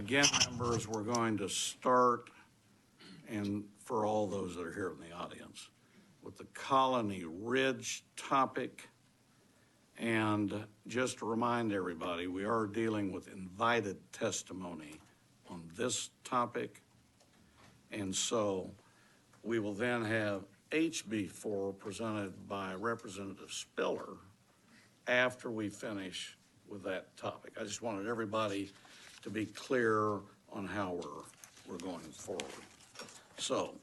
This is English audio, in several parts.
again, members, we're going to start, and for all those that are here in the audience, with the Colony Ridge topic. And just to remind everybody, we are dealing with invited testimony on this topic. And so we will then have HB4 presented by Representative Spiller after we finish with that topic. I just wanted everybody to be clear on how we're going forward. So,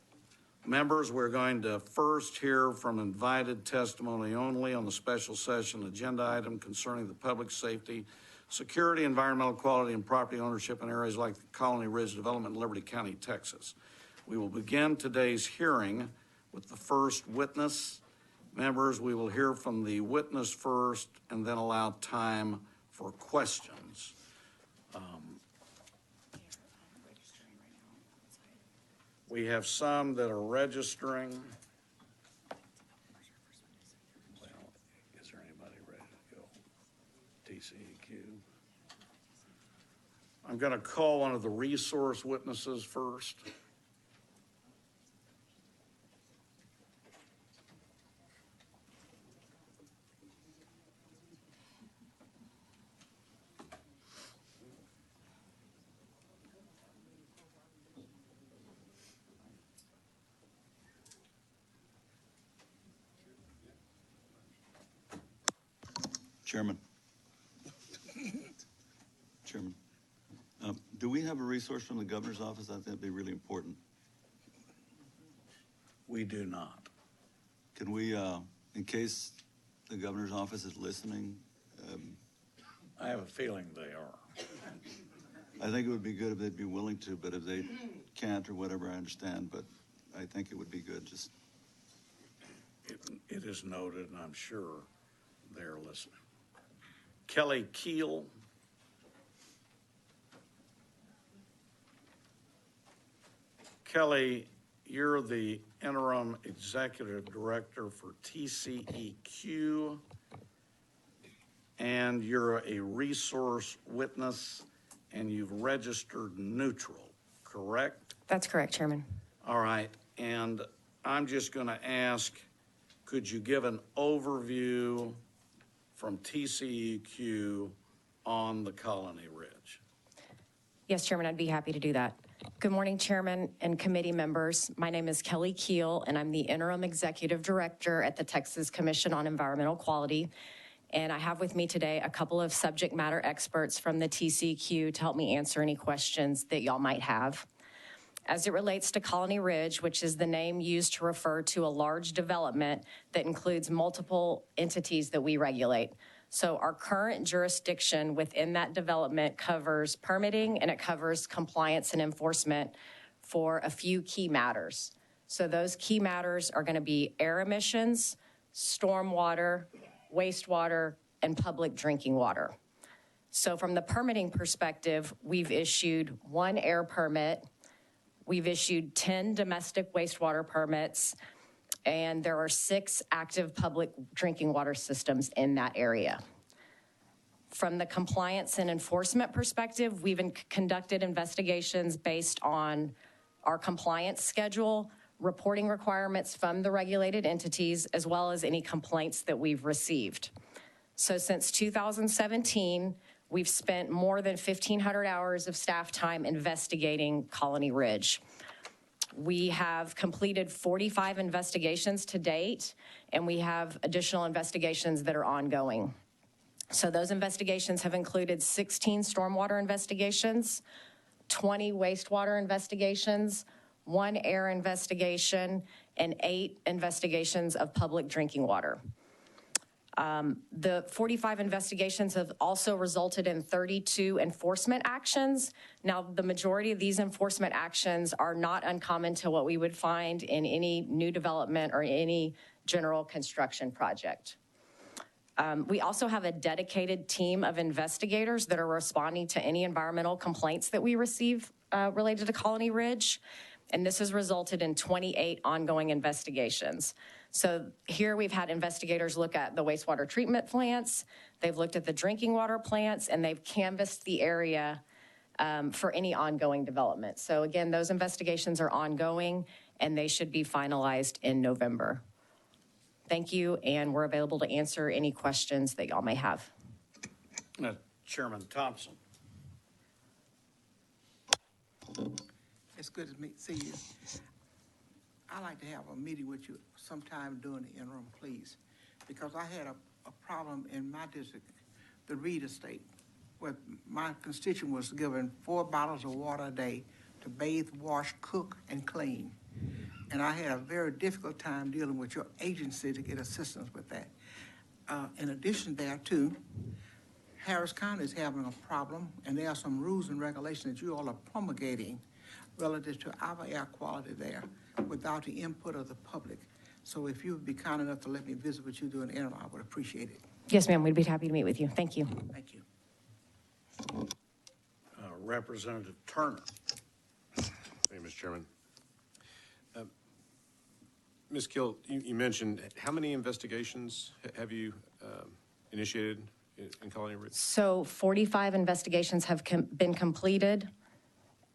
members, we're going to first hear from invited testimony only on the special session agenda item concerning the public safety, security, environmental quality, and property ownership in areas like the Colony Ridge development in Liberty County, Texas. We will begin today's hearing with the first witness. Members, we will hear from the witness first and then allow time for questions. We have some that are registering. Well, is there anybody ready to go? TCEQ. I'm going to call one of the resource witnesses first. Chairman, do we have a resource from the governor's office? I think that'd be really important. We do not. Can we, in case the governor's office is listening? I have a feeling they are. I think it would be good if they'd be willing to, but if they can't or whatever, I understand, but I think it would be good just. It is noted, and I'm sure they're listening. Kelly Keel. Kelly, you're the interim executive director for TCEQ, and you're a resource witness, and you've registered neutral, correct? That's correct, Chairman. All right, and I'm just going to ask, could you give an overview from TCEQ on the Colony Ridge? Yes, Chairman, I'd be happy to do that. Good morning, Chairman and committee members. My name is Kelly Keel, and I'm the interim executive director at the Texas Commission on Environmental Quality. And I have with me today a couple of subject matter experts from the TCEQ to help me answer any questions that y'all might have. As it relates to Colony Ridge, which is the name used to refer to a large development that includes multiple entities that we regulate. So our current jurisdiction within that development covers permitting and it covers compliance and enforcement for a few key matters. So those key matters are going to be air emissions, stormwater, wastewater, and public drinking water. So from the permitting perspective, we've issued 1 air permit, we've issued 10 domestic wastewater permits, and there are 6 active public drinking water systems in that area. From the compliance and enforcement perspective, we've conducted investigations based on our compliance schedule, reporting requirements from the regulated entities, as well as any complaints that we've received. So since 2017, we've spent more than 1,500 hours of staff time investigating Colony Ridge. We have completed 45 investigations to date, and we have additional investigations that are ongoing. So those investigations have included 16 stormwater investigations, 20 wastewater investigations, 1 air investigation, and 8 investigations of public drinking water. The 45 investigations have also resulted in 32 enforcement actions. Now, the majority of these enforcement actions are not uncommon to what we would find in any new development or any general construction project. We also have a dedicated team of investigators that are responding to any environmental complaints that we receive related to Colony Ridge. And this has resulted in 28 ongoing investigations. So here we've had investigators look at the wastewater treatment plants, they've looked at the drinking water plants, and they've canvassed the area for any ongoing development. So again, those investigations are ongoing, and they should be finalized in November. Thank you, and we're available to answer any questions that y'all may have. Chairman Thompson. It's good to see you. I'd like to have a meeting with you sometime during the interim, please, because I had a problem in my district, the Reed Estate, where my constituent was given 4 bottles of water a day to bathe, wash, cook, and clean. And I had a very difficult time dealing with your agency to get assistance with that. In addition thereto, Harris County is having a problem, and there are some rules and regulations that you all are promulgating relative to our air quality there without the input of the public. So if you would be kind enough to let me visit with you during the interim, I would appreciate it. Yes, ma'am, we'd be happy to meet with you. Thank you. Thank you. Representative Turner. Thank you, Mr. Chairman. Ms. Kill, you mentioned, how many investigations have you initiated in Colony Ridge? So 45 investigations have been completed,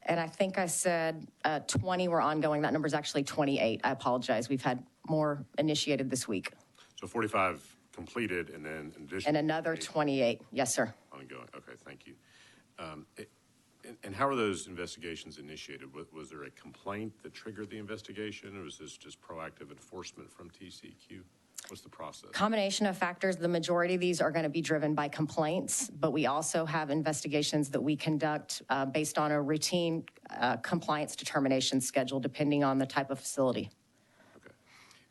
and I think I said 20 were ongoing. That number is actually 28. I apologize. We've had more initiated this week. So 45 completed, and then in addition. And another 28. Yes, sir. Ongoing. Okay, thank you. And how are those investigations initiated? Was there a complaint that triggered the investigation, or was this just proactive enforcement from TCEQ? What's the process? Combination of factors. The majority of these are going to be driven by complaints, but we also have investigations that we conduct based on a routine compliance determination schedule, depending on the type of facility. Okay.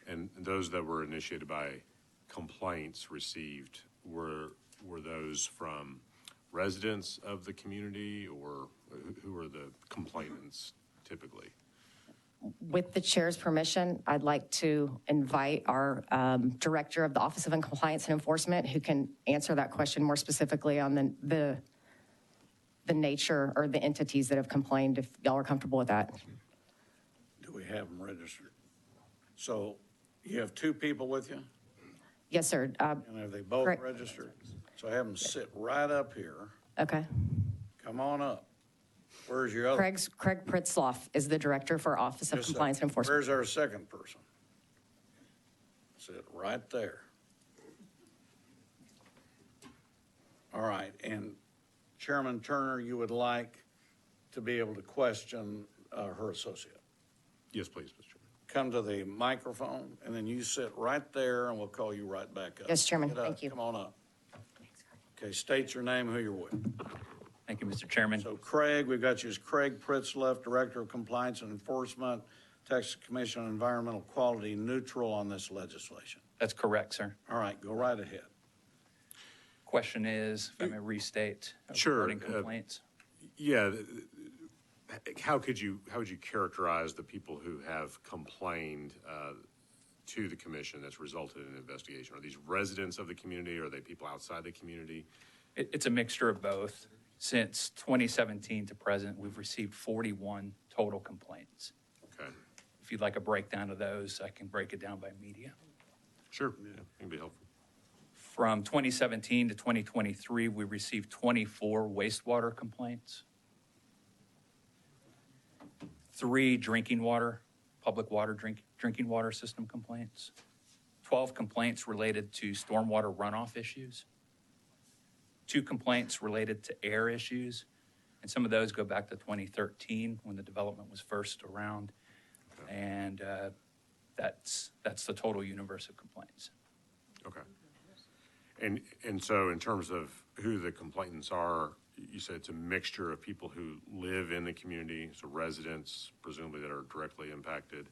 And those that were initiated by complaints received, were those from residents of the community, or who are the complainants typically? With the chair's permission, I'd like to invite our director of the Office of Compliance and Enforcement, who can answer that question more specifically on the nature or the entities that have complained, if y'all are comfortable with that. Do we have them registered? So you have 2 people with you, Yes, sir. and have they both Correct. registered? So have them sit right up here. Okay. Come on up. Where's your other? Craig Pritzloff is the director for Office of Just a Compliance and second. Enforcement. Where's our second person? Sit right there. All right, and Chairman Turner, you would like to be able to question her associate. Yes, please, Mr. Chairman. Come to the microphone, and then you sit right there, and we'll call you right back up. Yes, Chairman. Get up. Thank you. Come on up. Okay, state your name, who you're with. Thank you, Mr. Chairman. So Craig, we've got you as Craig Pritzloff, Director of Compliance and Enforcement, Texas Commission on Environmental Quality, neutral on this legislation. That's correct, sir. All right, go right ahead. Question is, if I may restate Sure, regarding complaints. Yeah, how would you characterize the people who have complained to the commission that's resulted in an investigation? Are these residents of the community, or are they people outside the community? It's a mixture of both. Since 2017 to present, we've received 41 total complaints. Okay, If you'd like a breakdown of those, I can break it down by media. sure, yeah, it can be helpful. From 2017 to 2023, we received 24 wastewater complaints, 3 drinking water, public water drinking water system complaints, 12 complaints related to stormwater runoff issues, 2 complaints related to air issues, and some of those go back to 2013 when the development was first around, and that's the total universe of complaints. Okay. And so in terms of who the complainants are, you said it's a mixture of people who live in the community, so residents presumably that are directly impacted.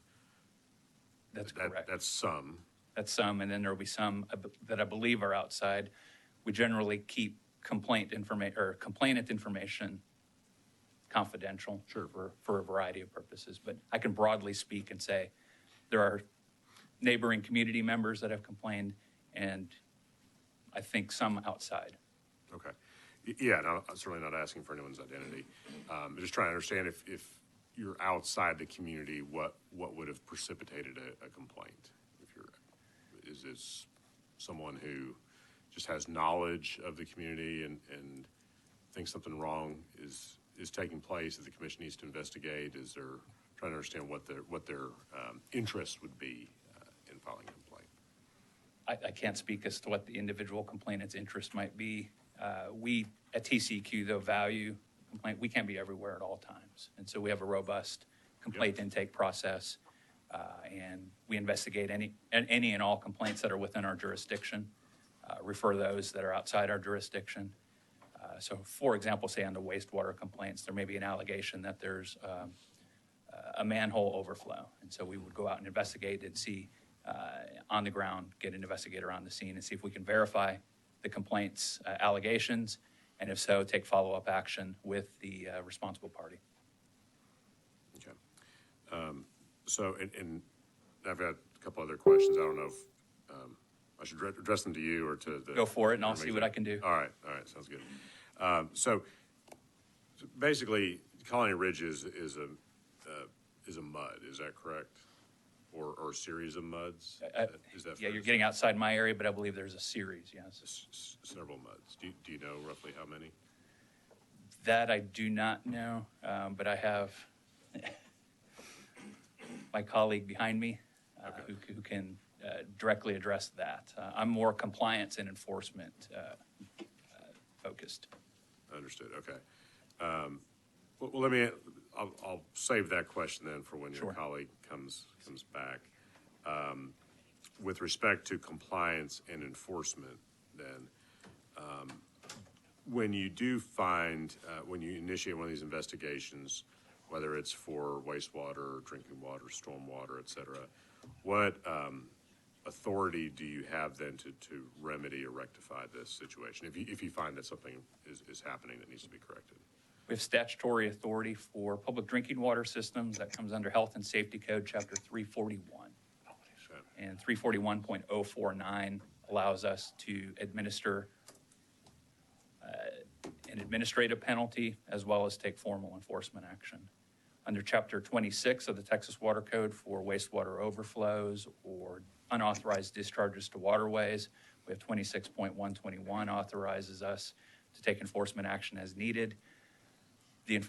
That's correct. That's some. That's some, and then there will be some that I believe are outside. We generally keep complainant information confidential. Sure. For a variety of purposes, but I can broadly speak and say there are neighboring community members that have complained, and I think some outside. Okay. Yeah, no, I'm certainly not asking for anyone's identity. I'm just trying to understand if you're outside the community, what would have precipitated a complaint? Is this someone who just has knowledge of the community and thinks something wrong is is taking place that the commission needs to investigate? Is there, trying to understand what their interest would be in filing a complaint? I can't speak as to what the individual complainant's interest might be. We, at TCEQ, though, value complaint. We can't be everywhere at all times. And so we have a robust complaint intake process, and we investigate any and all complaints that are within our jurisdiction, refer those that are outside our jurisdiction. So, for example, say on the wastewater complaints, there may be an allegation that there's a manhole overflow. And so we would go out and investigate and see on the ground, get an investigator on the scene and see if we can verify the complaint's allegations, and if so, take follow-up action with the responsible party. Okay. So, and I've got a couple other questions. I don't know if I should address them to you or to the... Go for it, and I'll see what I can do. All right, sounds good. So basically, Colony Ridge is a mud, is that correct? Or a series of muds? Is that Yeah, fair you're to getting outside my area, but I believe there's a series, yes. several muds. Do you know roughly how many? That I do not know, but I have my colleague behind me who can directly address that. I'm more compliance and enforcement focused. Understood. Okay. Well, I'll save that question then for when your Sure. colleague comes back. With respect to compliance and enforcement, then, when you do find, when you initiate one of these investigations, whether it's for wastewater, drinking water, stormwater, et cetera, what authority do you have then to remedy or rectify this situation if you find that something is happening that needs to be corrected? We have statutory authority for public drinking water systems that comes under Health and Safety Code, Chapter 341. Okay. And 341.049 allows us to administer an administrative penalty as well as take formal enforcement action. Under Chapter 26 of the Texas Water Code for wastewater overflows or unauthorized discharges to waterways, we have 26.121 authorizes us to take enforcement action as needed. The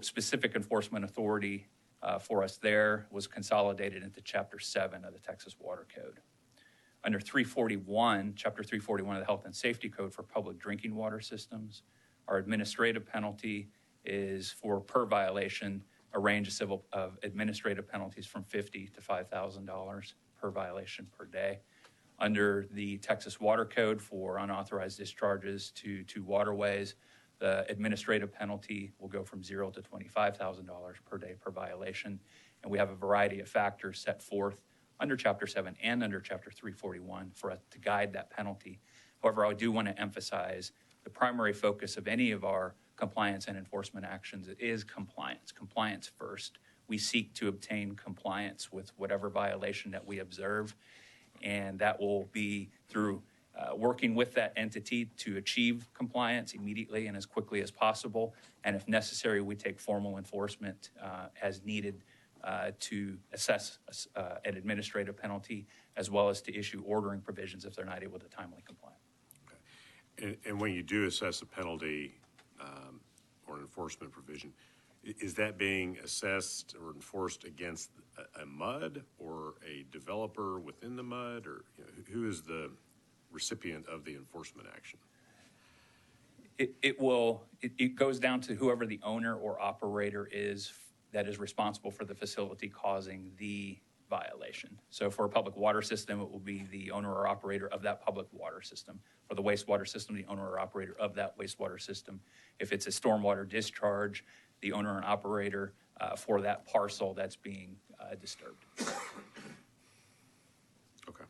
specific enforcement authority for us there was consolidated into Chapter 7 of the Texas Water Code. Under 341, Chapter 341 of the Health and Safety Code for public drinking water systems, our administrative penalty is for per violation a range of administrative penalties from $50 to $5,000 per violation per day. Under the Texas Water Code for unauthorized discharges to waterways, the administrative penalty will go from $0 to $25,000 per day per violation. And we have a variety of factors set forth under Chapter 7 and under Chapter 341 for us to guide that penalty. However, I do want to emphasize the primary focus of any of our compliance and enforcement actions is compliance. Compliance first. We seek to obtain compliance with whatever violation that we observe, and that will be through working with that entity to achieve compliance immediately and as quickly as possible. And if necessary, we take formal enforcement as needed to assess an administrative penalty, as well as to issue ordering provisions if they're not able to timely comply. Okay. And when you do assess a penalty or an enforcement provision, is that being assessed or enforced against a MUD or a developer within the MUD, or who is the recipient of the enforcement action? It goes down to whoever the owner or operator is that is responsible for the facility causing the violation. So for a public water system, it will be the owner or operator of that public water system. For the wastewater system, the owner or operator of that wastewater system. If it's a stormwater discharge, the owner and operator for that parcel that's being disturbed. Okay.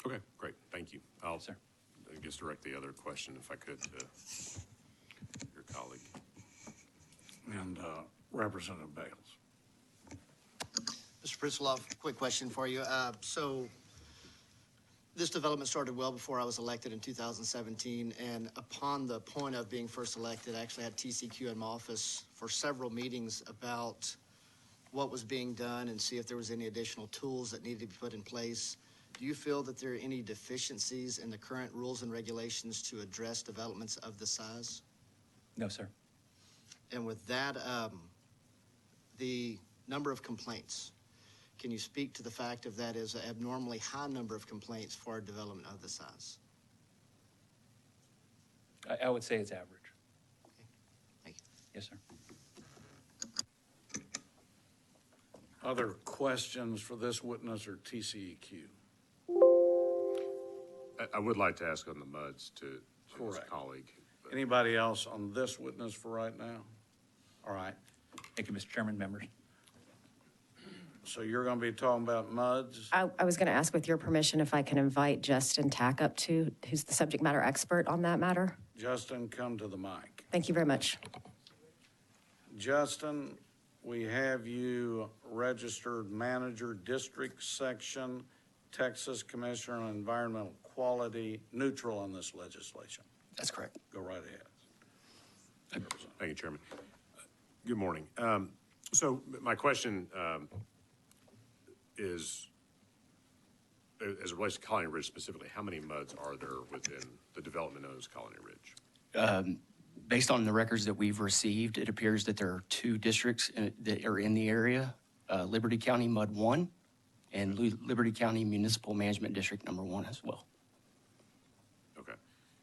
Okay, great. Thank you. I'll, Sir. I guess, direct the other question, if I could, to your colleague. And Representative Bales. Mr. Pritzloff, quick question for you. So this development started well before I was elected in 2017, and upon the point of being first elected, I actually had TCEQ in my office for several meetings about what was being done and see if there was any additional tools that needed to be put in place. Do you feel that there are any deficiencies in the current rules and regulations to address developments of this size? No, sir. And with that, the number of complaints, can you speak to the fact of that is an abnormally high number of complaints for a development of this size? I would say it's average. Thank you. Yes, sir. Other questions for this witness or TCEQ? I would like to ask on the MUDs to his Correct. colleague. but- Anybody else on this witness for right now? All right, Thank you, Mr. Chairman, members. so you're going to be talking about MUDs? I was going to ask with your permission if I can invite Justin Tack up to, who's the subject matter expert on that matter. Justin, come to the mic. Thank you very much. Justin, we have you registered manager, district section, Texas Commissioner on Environmental Quality, neutral on this legislation. That's correct. Go right ahead. Thank you, Chairman. Good morning. So my question is, as it relates to Colony Ridge specifically, how many MUDs are there within the development known as Colony Ridge? Based on the records that we've received, it appears that there are two districts that are in the area, Liberty County MUD 1 and Liberty County Municipal Management District Number 1 as well. Okay.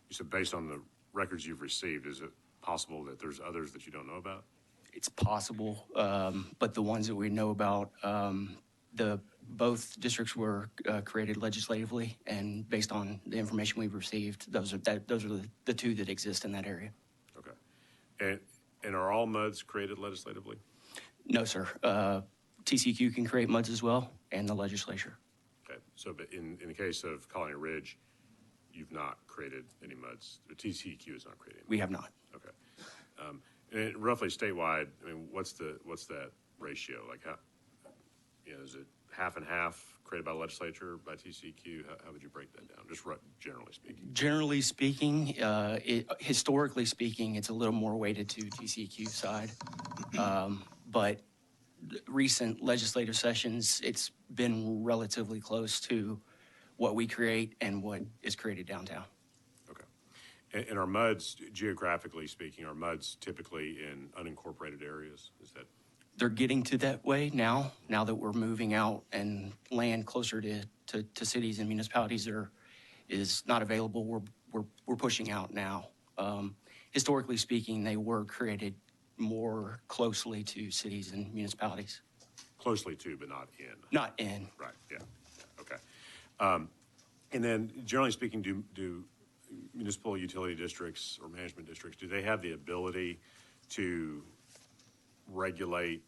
You said based on the records you've received, is it possible that there's others that you don't know about? It's possible, but the ones that we know about, both districts were created legislatively, and based on the information we've received, those are the two that exist in that area. Okay. And are all MUDs created legislatively? No, sir. TCQ can create MUDs as well, and the legislature. Okay. So but in the case of Colony Ridge, you've not created any MUDs. The TCEQ has not created any. We have not. Okay. And roughly statewide, I mean, what's that ratio? Like how, is it half and half created by legislature, by TCEQ? How would you break that down? Just generally speaking. Generally speaking, historically speaking, it's a little more weighted to TCEQ side. But recent legislative sessions, it's been relatively close to what we create and what is created downtown. Okay. And are MUDs, geographically speaking, are MUDs typically in unincorporated areas? Is that? They're getting to that way now that we're moving out and land closer to cities and municipalities that is not available. We're pushing out now. Historically speaking, they were created more closely to cities and municipalities. Closely to, but not in. Not in. Right, yeah, okay. And then generally speaking, do municipal utility districts or management districts, do they have the ability to regulate,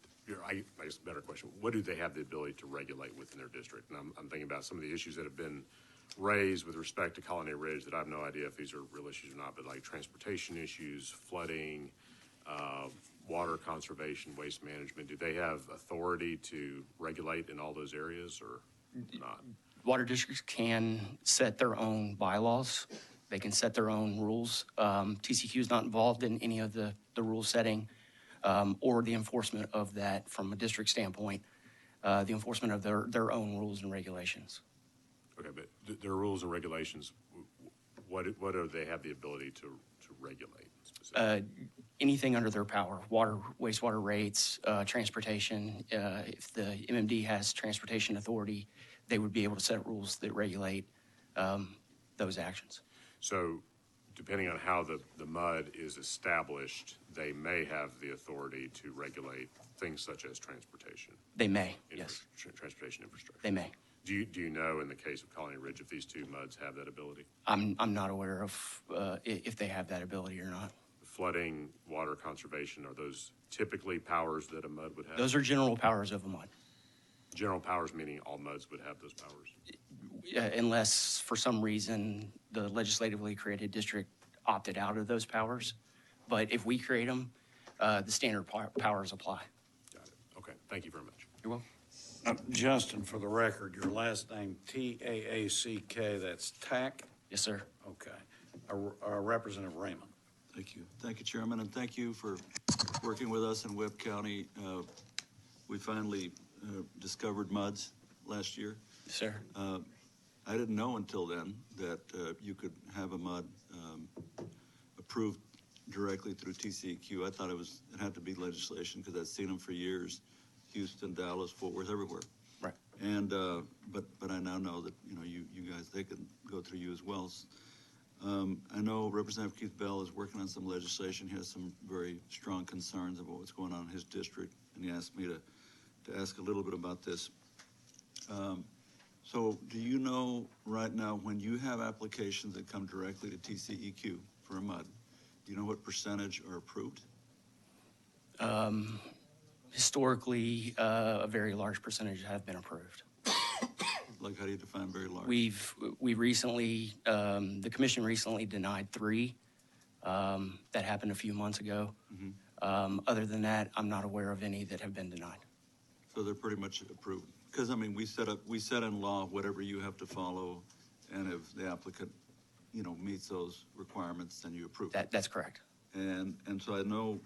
I guess a better question, what do they have the ability to regulate within their district? And I'm thinking about some of the issues that have been raised with respect to Colony Ridge that I have no idea if these are real issues or not, but like transportation issues, flooding, water conservation, waste management, do they have authority to regulate in all those areas or not? Water districts can set their own bylaws. They can set their own rules. TCQ is not involved in any of the rule setting or the enforcement of that from a district standpoint, the enforcement of their own rules and regulations. Okay, but their rules and regulations, what do they have the ability to regulate specifically? Anything under their power, water, wastewater rates, transportation. If the MMD has transportation authority, they would be able to set rules that regulate those actions. So depending on how the MUD is established, they may have the authority to regulate things such as transportation. They may, yes. Transportation infrastructure. They may. Do you know in the case of Colony Ridge if these two MUDs have that ability? I'm not aware of if they have that ability or not. Flooding, water conservation, are those typically powers that a MUD would have? Those are general powers of a MUD. General powers, meaning all MUDs would have those powers? Unless for some reason the legislatively created district opted out of those powers. But if we create them, the standard powers apply. Got it. Okay, thank you very much. You're welcome. Justin, for the record, your last name, T-A-A-C-K, that's Tack? Yes, sir. Okay. Representative Raymond. Thank you. Thank you, Chairman, and thank you for working with us in Webb County. We finally discovered MUDs last year. Yes, sir. I didn't know until then that you could have a MUD approved directly through TCEQ. I thought it had to be legislation because I've seen them for years, Houston, Dallas, Fort Worth, everywhere. Right. And, but I now know that, you guys, they can go through you as well. I know Representative Keith Bell is working on some legislation. He has some very strong concerns about what's going on in his district, and he asked me to ask a little bit about this. So do you know right now, when you have applications that come directly to TCEQ for a MUD, do you know what percentage are approved? Historically, a very large percentage have been approved. Like, how do you define very large? We recently, the commission recently denied 3. That happened a few months ago. Other than that, I'm not aware of any that have been denied. So they're pretty much approved. Because, I mean, we set in law whatever you have to follow, and if the applicant, meets those requirements, then you approve. That's correct. And so I know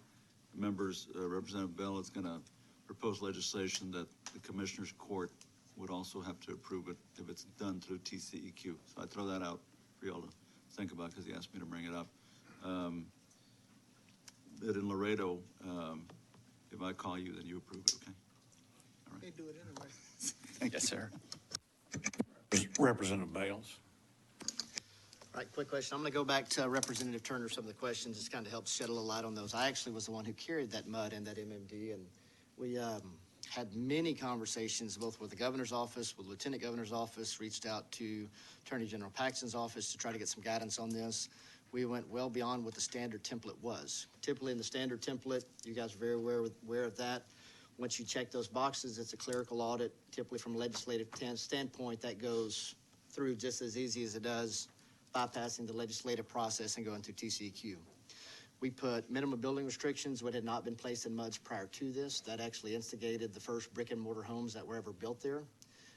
members, Representative Bell is going to propose legislation that the Commissioners Court would also have to approve it if it's done through TCEQ. So I throw that out for y'all to think about because he asked me to bring it up. That in Laredo, if I call you, then you approve it, okay? They do it anyway. Yes, sir. Representative Bales. All right, quick question. I'm going to go back to Representative Turner, some of the questions, just kind of help shed a little light on those. I actually was the one who carried that MUD and that MMD, and we had many conversations both with the governor's office, with Lieutenant Governor's office, reached out to Attorney General Paxton's office to try to get some guidance on this. We went well beyond what the standard template was. Typically in the standard template, you guys are very aware of that. Once you check those boxes, it's a clerical audit. Typically from a legislative standpoint, that goes through just as easy as it does bypassing the legislative process and going through TCEQ. We put minimum building restrictions, what had not been placed in MUDs prior to this. That actually instigated the first brick and mortar homes that were ever built there.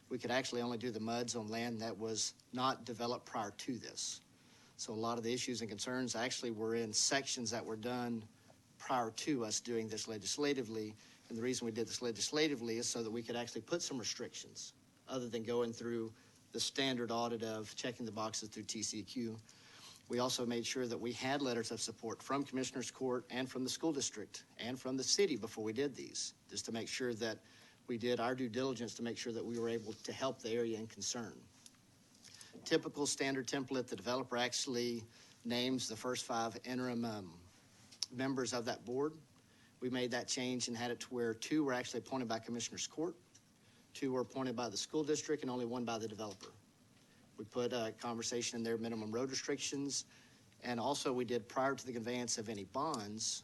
We could actually only do the MUDs on land that was not developed prior to this. So a lot of the issues and concerns actually were in sections that were done prior to us doing this legislatively. And the reason we did this legislatively is so that we could actually put some restrictions other than going through the standard audit of checking the boxes through TCEQ. We also made sure that we had letters of support from Commissioners Court and from the school district and from the city before we did these, just to make sure that we did our due diligence to make sure that we were able to help the area in concern. Typical standard template, the developer actually names the first 5 interim members of that board. We made that change and had it to where 2 were actually appointed by Commissioners Court, 2 were appointed by the school district, and only 1 by the developer. We put a conversation in there, minimum road restrictions, and also we did, prior to the conveyance of any bonds,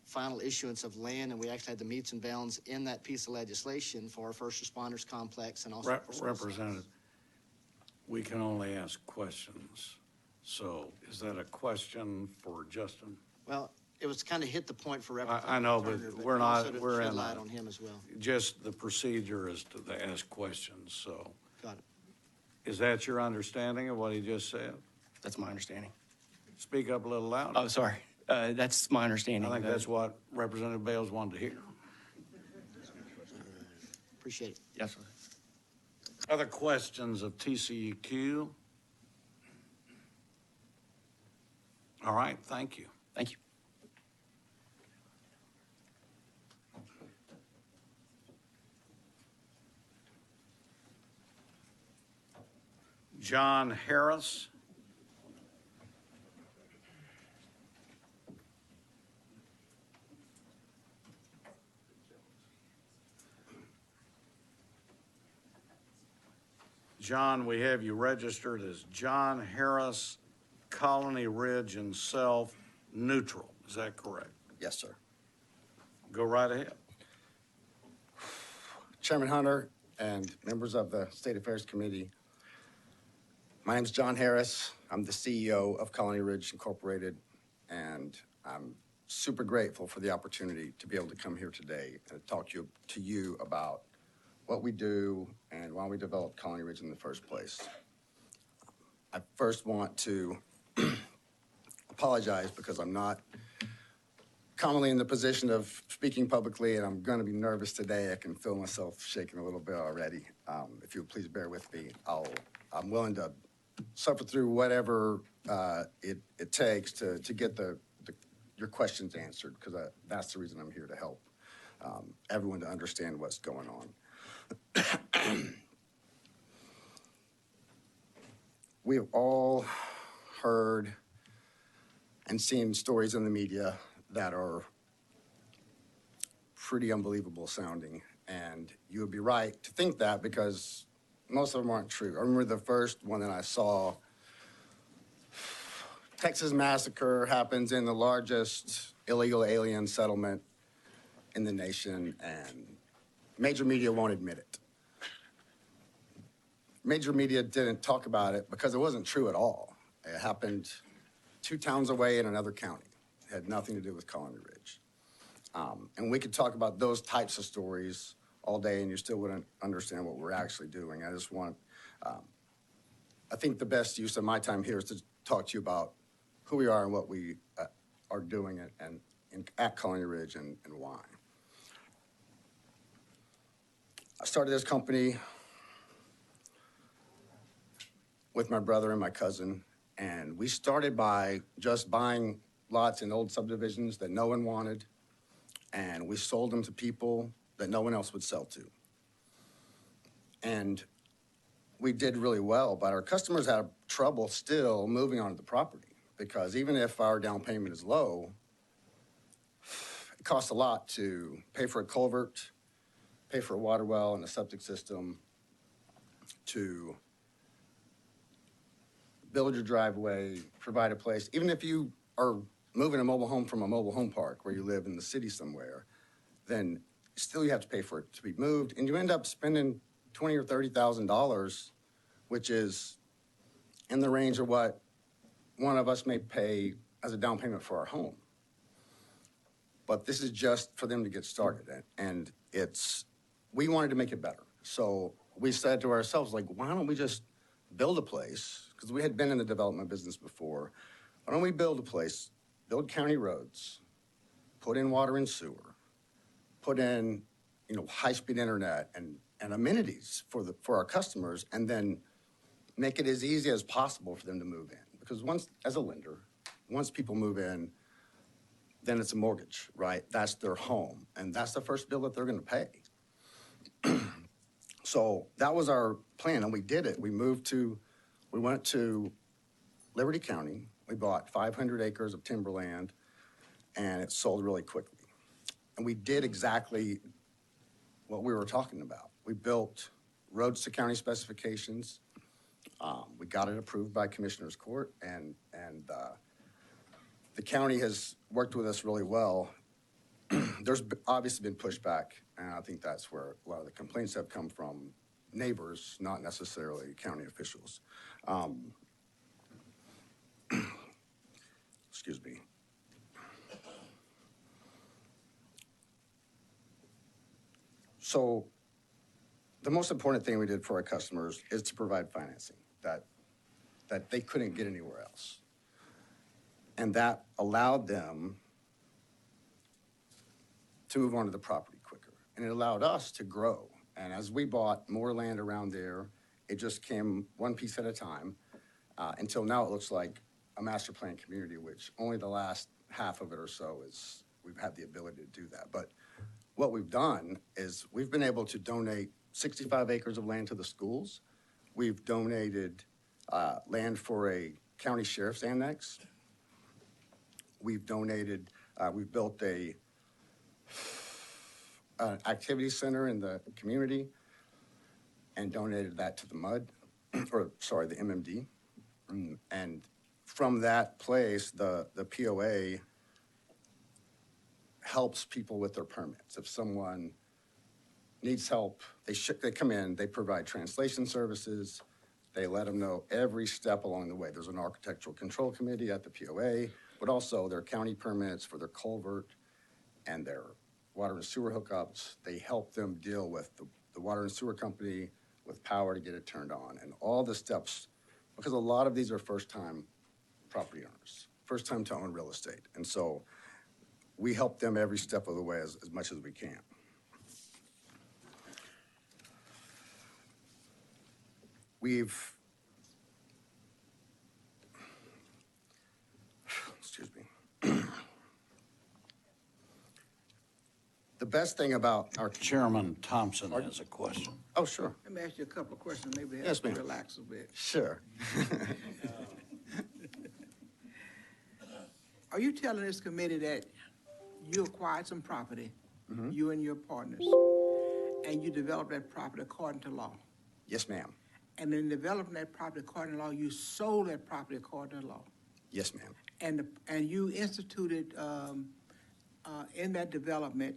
final issuance of land, and we actually had the meets and bounds in that piece of legislation for our first responders complex and also for schools. Representative, we can only ask questions. So is that a question for Justin? Well, it was kind of hit the point for Representative I know, Turner, but we're not, also to we're shed in light a, on him as well. just the procedure is to ask questions, so. Got it. Is that your understanding of what he just said? That's my understanding. Speak up a little louder. Oh, sorry. That's my understanding. I think that- that's what Representative Bales wanted to hear. Appreciate it. Yes, sir. Other questions of TCEQ? All right, thank you. Thank you. John Harris. John, we have you registered as John Harris, Colony Ridge and Self Neutral. Is that correct? Yes, sir. Go right ahead. Chairman Hunter and members of the State Affairs Committee, my name is John Harris. I'm the CEO of Colony Ridge Incorporated, and I'm super grateful for the opportunity to be able to come here today and talk to you about what we do and why we developed Colony Ridge in the first place. I first want to apologize because I'm not commonly in the position of speaking publicly, and I'm going to be nervous today. I can feel myself shaking a little bit already. If you'll please bear with me, I'm willing to suffer through whatever it takes to get the your questions answered, because that's the reason I'm here, to help everyone to understand what's going on. We have all heard and seen stories in the media that are pretty unbelievable sounding. And you would be right to think that, because most of them aren't true. I remember the first one that I saw, Texas massacre happens in the largest illegal alien settlement in the nation, and major media won't admit it. Major media didn't talk about it because it wasn't true at all. It happened 2 towns away in another county. It had nothing to do with Colony Ridge. And we could talk about those types of stories all day, and you still wouldn't understand what we're actually doing. I just want, I think the best use of my time here is to talk to you about who we are and what we are doing at Colony Ridge and why. I started this company with my brother and my cousin, and we started by just buying lots in old subdivisions that no one wanted, and we sold them to people that no one else would sell to. And we did really well, but our customers had trouble still moving onto the property, because even if our down payment is low, it costs a lot to pay for a culvert, pay for a water well and a septic system, to build your driveway, provide a place. Even if you are moving a mobile home from a mobile home park where you live in the city somewhere, then still you have to pay for it to be moved, and you end up spending $20,000 or $30,000, which is in the range of what one of us may pay as a down payment for our home. But this is just for them to get started, and we wanted to make it better. So we said to ourselves, like, why don't we just build a place? Because we had been in the development business before. Why don't we build a place, build county roads, put in water and sewer, put in, high-speed internet and amenities for our customers, and then make it as easy as possible for them to move in. Because as a lender, once people move in, then it's a mortgage, right? That's their home, and that's the first bill that they're gonna pay. So that was our plan, and we did it. We went to Liberty County. We bought 500 acres of timberland, and it sold really quickly. And we did exactly what we were talking about. We built roads to county specifications. We got it approved by Commissioner's Court, and the county has worked with us really well. There's obviously been pushback, and I think that's where a lot of the complaints have come from neighbors, not necessarily county officials. Excuse me. So the most important thing we did for our customers is to provide financing that they couldn't get anywhere else. And that allowed them to move onto the property quicker. And it allowed us to grow. And as we bought more land around there, it just came one piece at a time, until now it looks like a master plan community, which only the last half of it or so is we've had the ability to do that. But what we've done is we've been able to donate 65 acres of land to the schools. We've donated land for a county sheriff's annex. We've donated, we've built an activity center in the community and donated that to the the MMD. And from that place, the POA helps people with their permits. If someone needs help, they come in, they provide translation services, they let them know every step along the way. There's an architectural control committee at the POA, but also their county permits for their culvert and their water and sewer hookups. They help them deal with the water and sewer company with power to get it turned on, and all the steps, because a lot of these are first-time property owners, first-time to own real estate. And so we help them every step of the way as much as we can. Excuse me. The best thing about our, Chairman Thompson has a question. oh, sure, Let me ask you a couple of questions, maybe Yes, help you ma'am. relax a bit. sure. Are you telling this committee that you acquired some property, you and your partners, and you developed that property according to law? Yes, ma'am. And in developing that property according to law, you sold that property according to law? Yes, ma'am. And you instituted, in that development,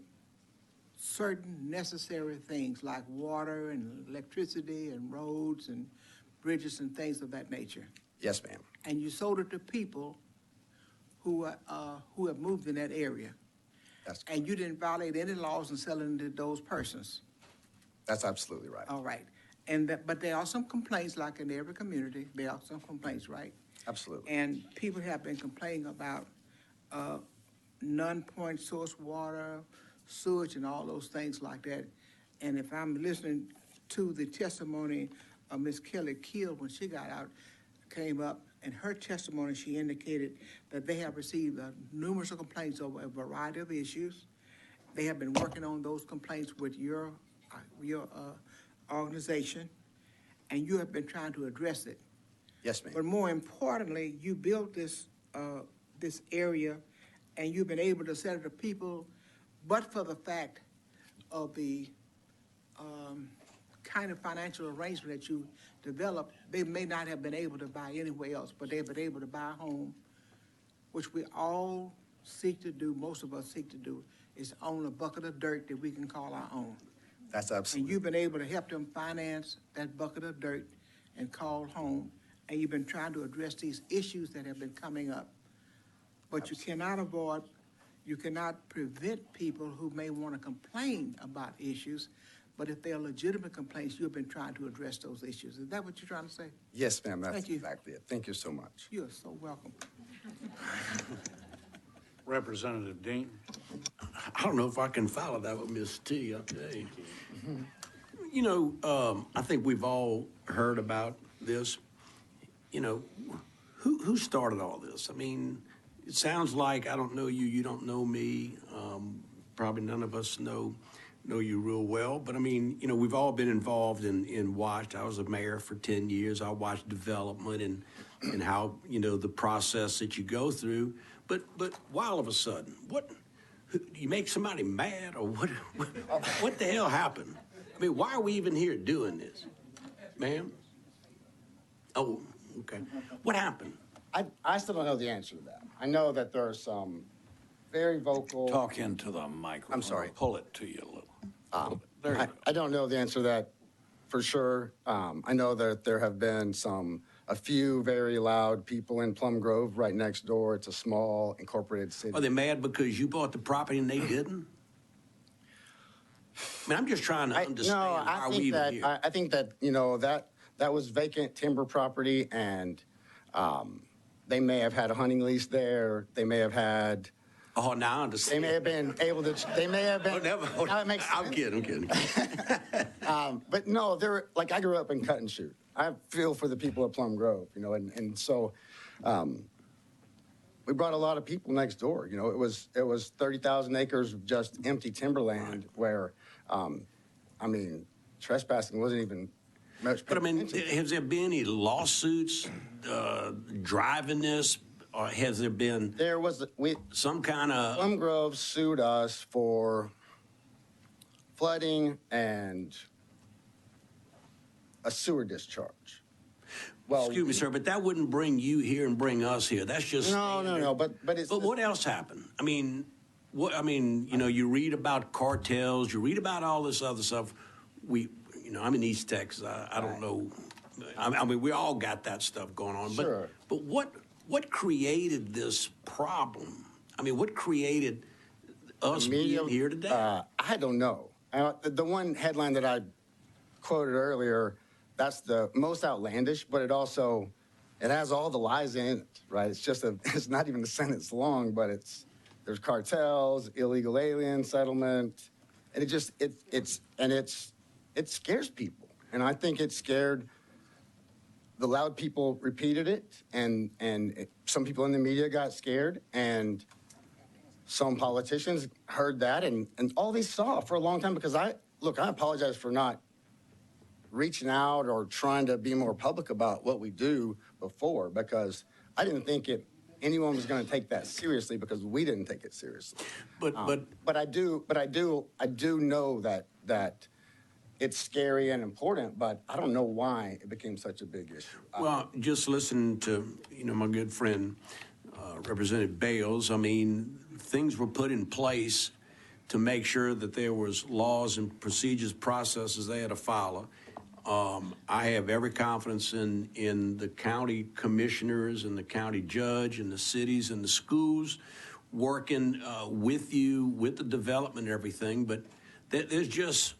certain necessary things like water and electricity and roads and bridges and things of that nature. Yes, ma'am. And you sold it to people who have moved in that area. That's, And you didn't violate any laws in selling to those persons. that's absolutely right. All right. But there are some complaints, like in every community, there are some complaints, right? Absolutely. And people have been complaining about non-point source water, sewage, and all those things like that. And if I'm listening to the testimony of Ms. Kelly Keel, when she got out, came up, in her testimony, she indicated that they have received numerous complaints over a variety of issues. They have been working on those complaints with your organization, and you have been trying to address it. Yes, ma'am. But more importantly, you built this area, and you've been able to sell it to people, but for the fact of the kind of financial arrangement that you developed, they may not have been able to buy anywhere else, but they've been able to buy a home, which we all seek to do, most of us seek to do, is own a bucket of dirt that we can call our own. That's And absolutely, you've been able to help them finance that bucket of dirt and call home, and you've been trying to address these issues that have been coming up. But you cannot prevent people who may want to complain about issues, but if they're legitimate complaints, you've been trying to address those issues. Is that what you're trying to say? yes, ma'am. That's Thank you. exactly it. Thank you so much. You are so welcome. Representative Dean? I don't know if I can follow that with Miss T, I'll tell you. You know, I think we've all heard about this. You know, who started all this? I mean, it sounds like I don't know you, you don't know me. Probably none of us know you real well. But I mean, you know, we've all been involved in watched. I was a mayor for 10 years. I watched development and how, you know, the process that you go through. But why all of a sudden? You make somebody mad, or what the hell happened? I mean, why are we even here doing this? Ma'am? Oh, okay. What happened? I still don't know the answer to that. I know that there are some very vocal. Talk into the microphone. I'm sorry. Pull it to you a little. There you go. I don't know the answer to that for sure. I know that there have been a few very loud people in Plum Grove right next door. It's a small incorporated city. Are they mad because you bought the property and they didn't? I mean, I'm just trying to understand why are we even here. I think that, you know, that was vacant timber property, and they may have had a hunting lease there. They may have had. Oh, now I They understand. may have been able to. They may have been. Now it makes I'm sense. kidding. But no, like I grew up in Cut and Shoot. I feel for the people of Plum Grove, you know, and so we brought a lot of people next door. You know, it was 30,000 acres of just empty timberland where, I mean, trespassing wasn't even much. But I mean, has there been any lawsuits driving this, or has there been There was some kind of? Plum Grove sued us for flooding and a sewer discharge. Well, Excuse me, sir, but that wouldn't bring you here and bring us here. That's just no, but it's. But what else happened? I mean, you know, you read about cartels, you read about all this other stuff. You know, I'm in East Texas. I don't know. I mean, we all got that stuff going on. Sure. But what created this problem? I mean, what created us being here today? I don't know. The one headline that I quoted earlier, that's the most outlandish, but it has all the lies in it, right? It's not even a sentence long, but there's cartels, illegal alien settlement, and it scares people. And I think it scared, the loud people repeated it, and some people in the media got scared, and some politicians heard that and all they saw for a long time, because I apologize for not reaching out or trying to be more public about what we do before, because I didn't think anyone was going to take that seriously, because we didn't take it seriously. But I do know that it's scary and important, but I don't know why it became such a big issue. Well, just listening to, my good friend, Representative Bales, I mean, things were put in place to make sure that there was laws and procedures, processes they had to follow. I have every confidence in the county commissioners and the county judge and the cities and the schools working with you, with the development and everything, but there's just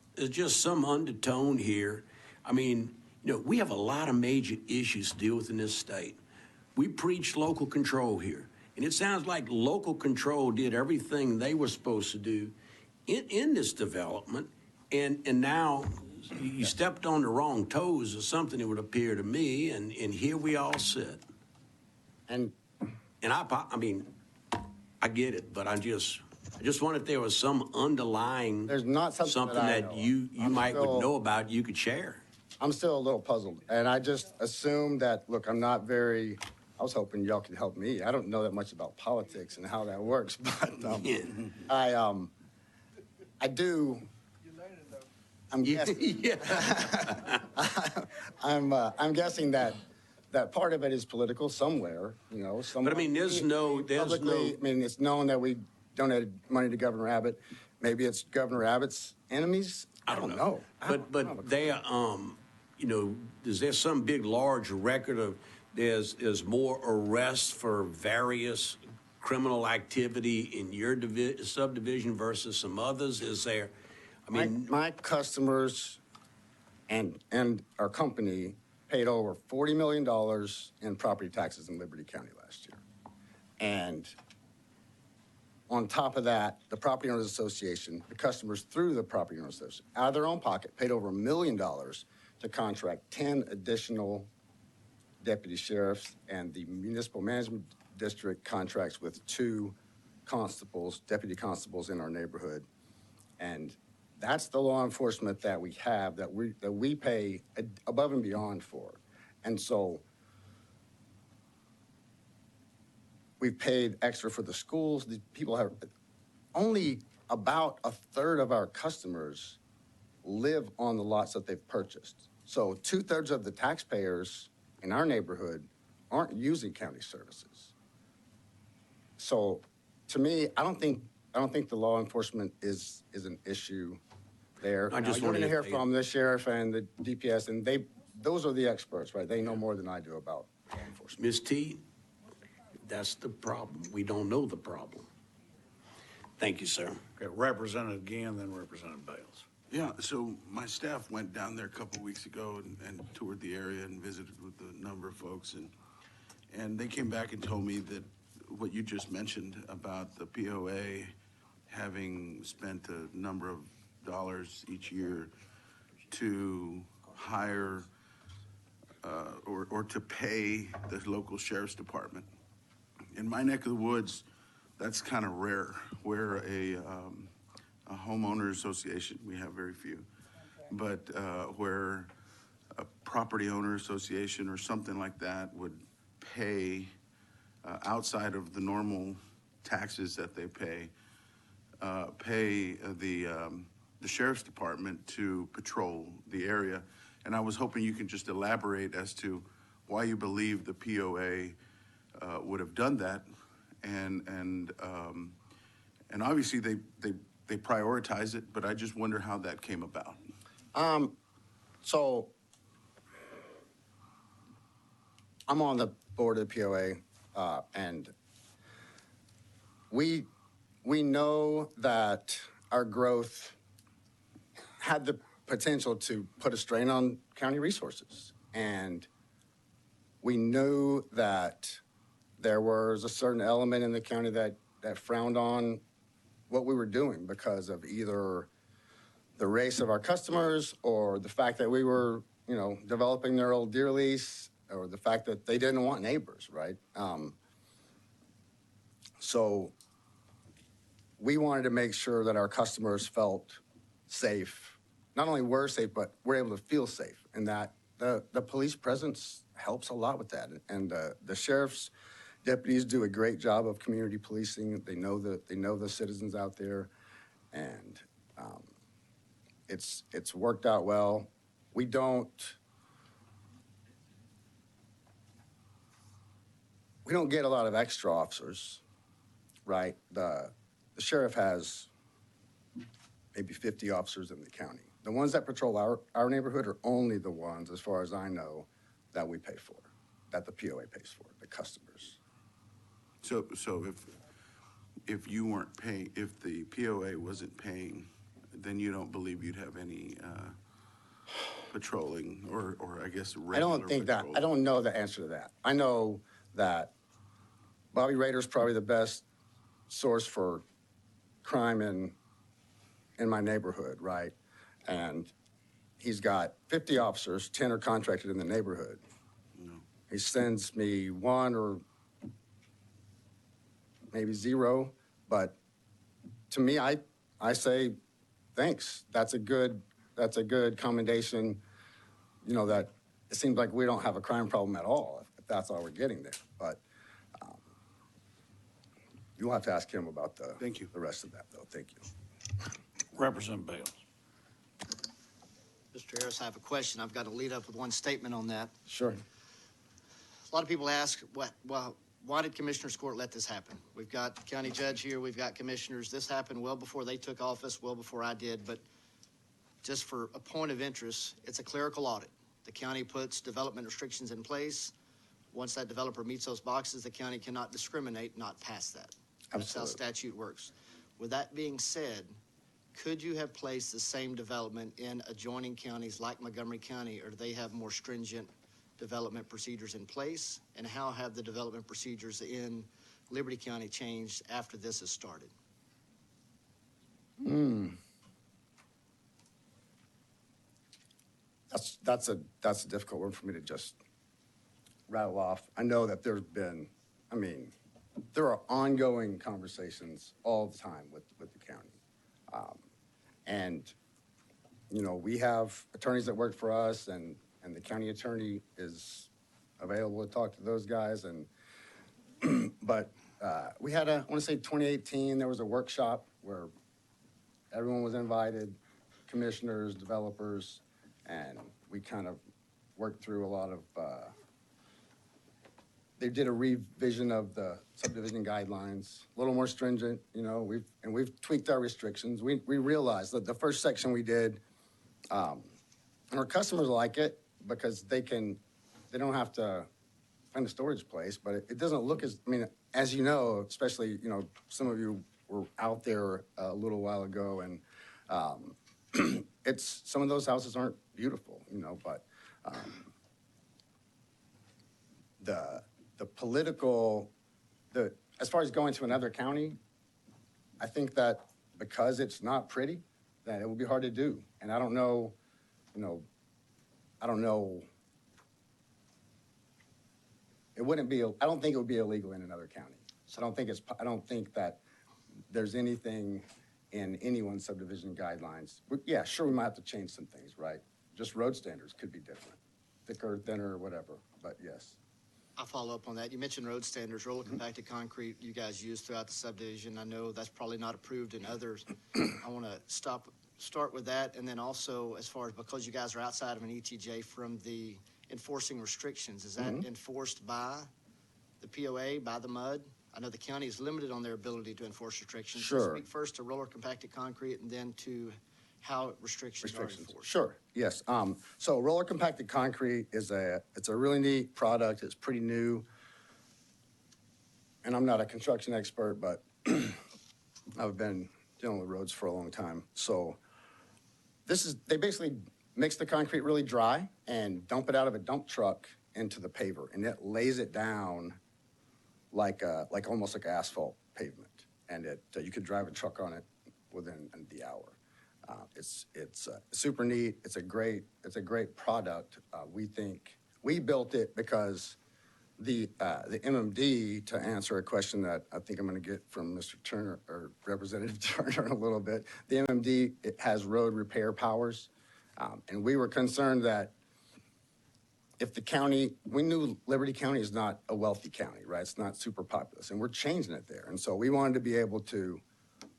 some undertone here. I mean, we have a lot of major issues to deal with in this state. We preach local control here, and it sounds like local control did everything they were supposed to do in this development, and now you stepped on the wrong toes or something, it would appear to me, and here we all sit. And I mean, I get it, but I just wonder if there was some underlying there's not something that I know of. you might would know about you could share. I'm still a little puzzled, and I just assume that, look, I was hoping y'all could help me. I don't know that much about politics and how that works, but I do. I'm guessing. I'm guessing that part of it is political somewhere, But I mean, there's no. I mean, it's known that we donated money to Governor Abbott. Maybe it's Governor Abbott's enemies. I don't know. But they, is there some big, large record of there's more arrests for various criminal activity in your subdivision versus some others? Is there? I mean, my customers and our company paid over $40 million in property taxes in Liberty County last year. And on top of that, the Property Owners Association, the customers through the Property Owners Association, out of their own pocket, paid over $1 million to contract 10 additional deputy sheriffs, and the municipal management district contracts with 2 constables, deputy constables in our neighborhood. And that's the law enforcement that we have, that we pay above and beyond for. And so we've paid extra for the schools. The people have, only about a third of our customers live on the lots that they've purchased. So 2/3 of the taxpayers in our neighborhood aren't using county services. So to me, I don't think the law enforcement is an issue there. I just you're going to hear wanted to- from the sheriff and the DPS, and those are the experts, right? They know more than I do about law enforcement. Ms. T, that's the problem. We don't know the problem. Thank you, sir. Okay, Representative Guillen, then Representative Bales. Yeah, so my staff went down there a couple of weeks ago and toured the area and visited with a number of folks, and they came back and told me that what you just mentioned about the POA having spent a number of dollars each year to hire or to pay the local sheriff's department. In my neck of the woods, that's kind of rare, where a homeowner association, we have very few, but where a property owner association or something like that would pay outside of the normal taxes that they pay the sheriff's department to patrol the area. And I was hoping you could just elaborate as to why you believe the POA would have done that, and obviously they prioritize it, but I just wonder how that came about. So I'm on the board of the POA, and we know that our growth had the potential to put a strain on county resources. And we knew that there was a certain element in the county that frowned on what we were doing because of either the race of our customers or the fact that we were, developing their old deer lease, or the fact that they didn't want neighbors, right? So we wanted to make sure that our customers felt safe. Not only were safe, but we're able to feel safe, and that the police presence helps a lot with that. And the sheriff's deputies do a great job of community policing. They know the citizens out there, and it's worked out well. We don't get a lot of extra officers, right? The sheriff has maybe 50 officers in the county. The ones that patrol our neighborhood are only the ones, as far as I know, that we pay for, that the POA pays for, the customers. So if you weren't paying, if the POA wasn't paying, then you don't believe you'd have any patrolling or I guess I regular don't think that, patrolling? I don't know the answer to that. I know that Bobby Rader's probably the best source for crime in my neighborhood, right? And he's got 50 officers, 10 are contracted in the neighborhood. No. He sends me one or maybe zero, but to me, I say thanks. That's a good commendation. You know, that it seems like we don't have a crime problem at all if that's all we're getting there. But you'll have to ask him about Thank you. the rest of that, though. Thank you. Representative Bales. Mr. Harris, I have a question. I've got to lead up with one statement on that. Sure. A lot of people ask, why did Commissioner's Court let this happen? We've got the county judge here, we've got commissioners. This happened well before they took office, well before I did, but just for a point of interest, it's a clerical audit. The county puts development restrictions in place. Once that developer meets those boxes, the county cannot discriminate, not pass that. That's how Absolutely. statute works. With that being said, could you have placed the same development in adjoining counties like Montgomery County, or do they have more stringent development procedures in place? And how have the development procedures in Liberty County changed after this has started? That's a difficult one for me to just rattle off. I know that there are ongoing conversations all the time with the county. And, you know, we have attorneys that work for us, and the county attorney is available to talk to those guys. And but we had I want to say 2018, there was a workshop where everyone was invited, commissioners, developers, and we kind of worked through a lot of, they did a revision of the subdivision guidelines, a little more stringent, you know, we've tweaked our restrictions. We realized that the first section we did, and our customers like it because they don't have to find a storage place, but it doesn't look as you know, especially, you know, some of you were out there a little while ago, and some of those houses aren't beautiful, you know, but the political, as far as going to another county, I think that because it's not pretty, that it would be hard to do. And I don't know, you know, I don't think it would be illegal in another county. So I don't think that there's anything in anyone's subdivision guidelines. Yeah, sure, we might have to change some things, right? Just road standards could be different, thicker, thinner, whatever, but yes. I'll follow up on that. You mentioned road standards, roller compacted concrete you guys use throughout the subdivision. I know that's probably not approved in others. I want to start with that, and then also as far as, because you guys are outside of an ETJ, from the enforcing restrictions, is that enforced by the POA, by the MUD? I know the county is limited on their ability to enforce restrictions. So Sure. speak first to roller compacted concrete and then to how restrictions are enforced. Sure, yes. So roller compacted concrete it's a really neat product. It's pretty new. And I'm not a construction expert, but I've been dealing with roads for a long time. So they basically mix the concrete really dry and dump it out of a dump truck into the paver, and it lays it down like almost like asphalt pavement. And you could drive a truck on it within the hour. It's super neat. It's a great product. We built it because the MMD, to answer a question that I think I'm going to get from Mr. Turner or Representative Turner in a little bit, the MMD, it has road repair powers. And we were concerned that if the county, we knew Liberty County is not a wealthy county, right? It's not super populous, and we're changing it there. And so we wanted to be able to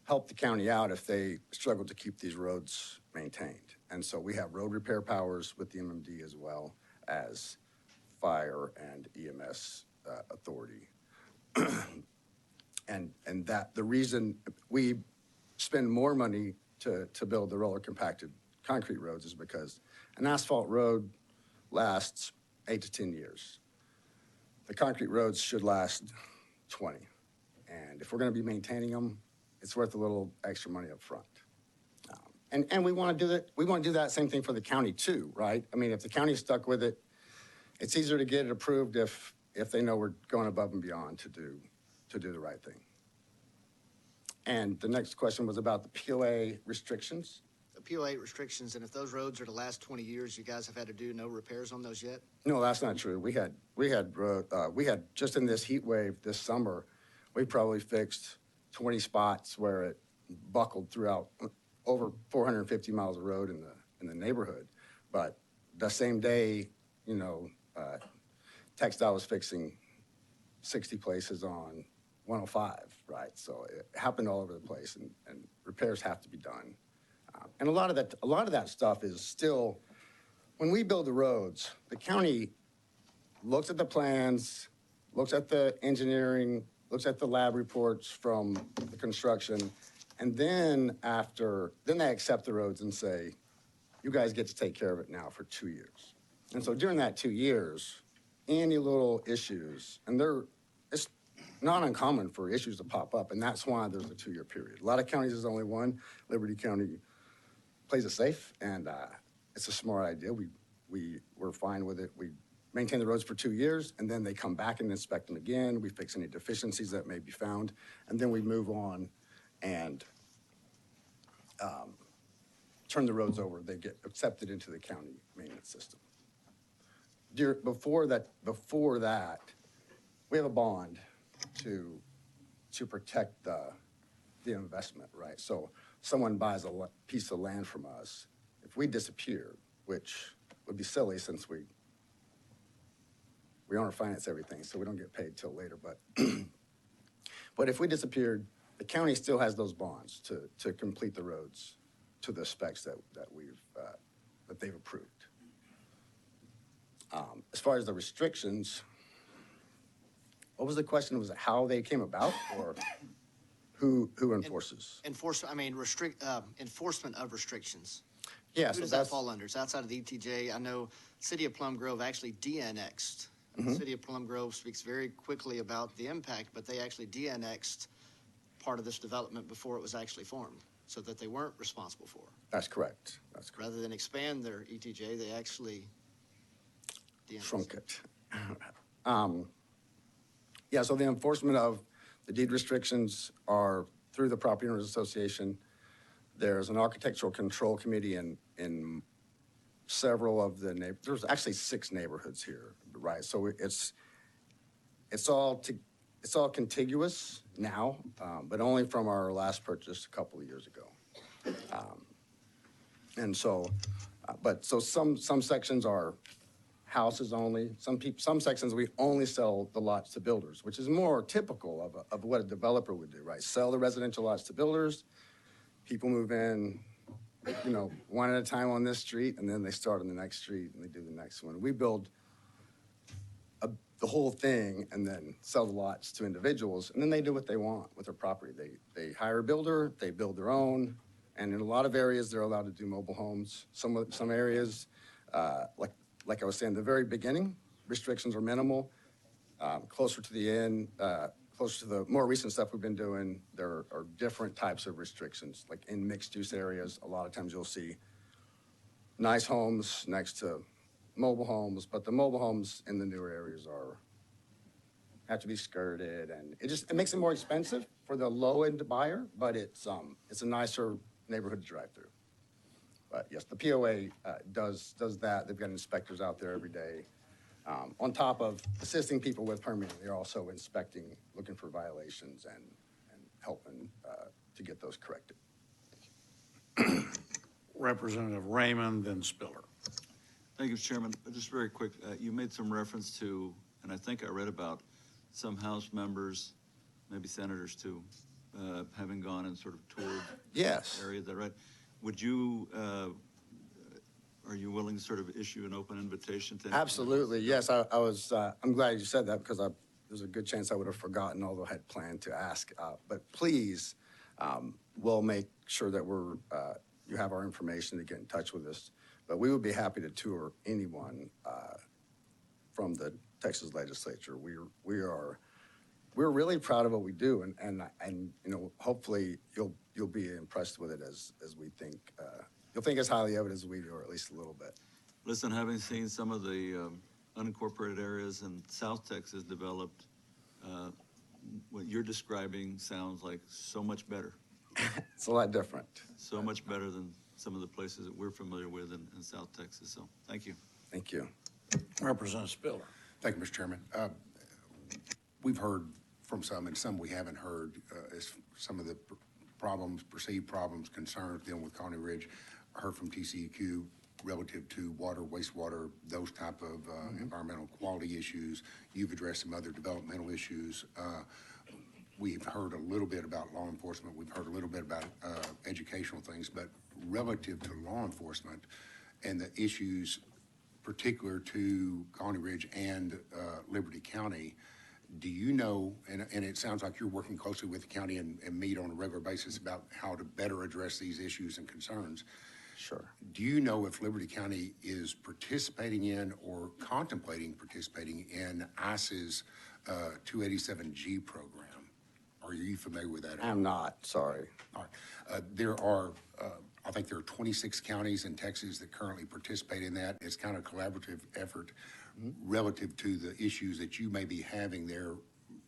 help the county out if they struggle to keep these roads maintained. And so we have road repair powers with the MMD as well as fire and EMS authority. And that the reason we spend more money to build the roller compacted concrete roads is because an asphalt road lasts 8 to 10 years. The concrete roads should last 20. And if we're going to be maintaining them, it's worth a little extra money up front. And we want to do that. We want to do that same thing for the county too, right? I mean, if the county's stuck with it, it's easier to get it approved if they know we're going above and beyond to do the right thing. And the next question was about the POA restrictions. The POA restrictions, and if those roads are to last 20 years, you guys have had to do no repairs on those yet? No, that's not true. We had just in this heat wave this summer, we probably fixed 20 spots where it buckled throughout over 450 miles of road in the neighborhood. But the same day, Textile was fixing 60 places on 105, right? So it happened all over the place, and repairs have to be done. And a lot of that stuff is still, when we build the roads, the county looks at the plans, looks at the engineering, looks at the lab reports from the construction, and then they accept the roads and say, you guys get to take care of it now for 2 years. And so during that 2 years, any little issues, and it's not uncommon for issues to pop up, and that's why there's a 2-year period. A lot of counties, there's only one. Liberty County plays it safe, and it's a smart idea. We're fine with it. We maintain the roads for 2 years, and then they come back and inspect them again. We fix any deficiencies that may be found, and then we move on and turn the roads over. They get accepted into the county maintenance system. Before that, we have a bond to protect the investment, right? So someone buys a piece of land from us. If we disappear, which would be silly since we owner finance everything, so we don't get paid till later. But if we disappeared, the county still has those bonds to complete the roads to the specs that they've approved. As far as the restrictions, what was the question? Was it how they came about, or who enforces? Enforcement of restrictions. Yeah, Who so does that fall under? It's outside of the ETJ. I know City of Plum Grove actually de-annexed. The City of Plum Grove speaks very quickly about the impact, but they actually de-annexed part of this development before it was actually formed, so that they weren't responsible for. That's correct. Rather than expand their ETJ, they actually de-annexed. Shrunk it. Yeah, so the enforcement of the deed restrictions are through the Property Owners Association. There's an architectural control committee in several of the there's actually 6 neighborhoods here, right? So it's all contiguous now, but only from our last purchase a couple of years ago. And so, some sections are houses only. Some sections we only sell the lots to builders, which is more typical of what a developer would do, right? Sell the residential lots to builders. People move in, one at a time on this street, and then they start on the next street and they do the next one. We build the whole thing and then sell the lots to individuals, and then they do what they want with their property. They hire a builder, they build their own, and in a lot of areas they're allowed to do mobile homes. Some areas, like I was saying, the very beginning, restrictions are minimal. Closer to the end, closer to the more recent stuff we've been doing, there are different types of restrictions. Like in mixed-use areas, a lot of times you'll see nice homes next to mobile homes, but the mobile homes in the newer areas have to be skirted, and it makes it more expensive for the low-end buyer, but it's a nicer neighborhood to drive through. But yes, the POA does that. They've got inspectors out there every day. On top of assisting people with permitting, they're also inspecting, looking for violations and helping to get those corrected. Representative Raymond, then Spiller. Thank you, Mr. Chairman. Just very quick, you made some reference to, and I think I read about some House members, maybe senators too, having gone and sort of toured Yes. area. Is that right? Would you, are you willing to sort of issue an open invitation to? Absolutely, yes. I was, I'm glad you said that because there's a good chance I would have forgotten, although I had planned to ask. But please, we'll make sure that you have our information to get in touch with us. But we would be happy to tour anyone from the Texas legislature. We're really proud of what we do, and you know, hopefully you'll be impressed with it as we think. You'll think as highly of it as we do, or at least a little bit. Listen, having seen some of the unincorporated areas in South Texas developed, what you're describing sounds like so much better. It's a lot different. So much better than some of the places that we're familiar with in South Texas. So, thank you. Thank you. Representative Spiller. Thank you, Mr. Chairman. We've heard from some, and some we haven't heard, as some of the problems, perceived problems, concerns dealing with Colony Ridge. I heard from TCEQ relative to water, wastewater, those type of environmental quality issues. You've addressed some other developmental issues. We've heard a little bit about law enforcement. We've heard a little bit about educational things, but relative to law enforcement and the issues particular to Colony Ridge and Liberty County, do you know, and it sounds like you're working closely with the county and meet on a regular basis about how to better address these issues and concerns. Sure. Do you know if Liberty County is participating in or contemplating participating in ICE's 287G program? Are you familiar with that? I'm not, sorry. All right. There are, I think there are 26 counties in Texas that currently participate in that. It's kind of a collaborative effort relative to the issues that you may be having there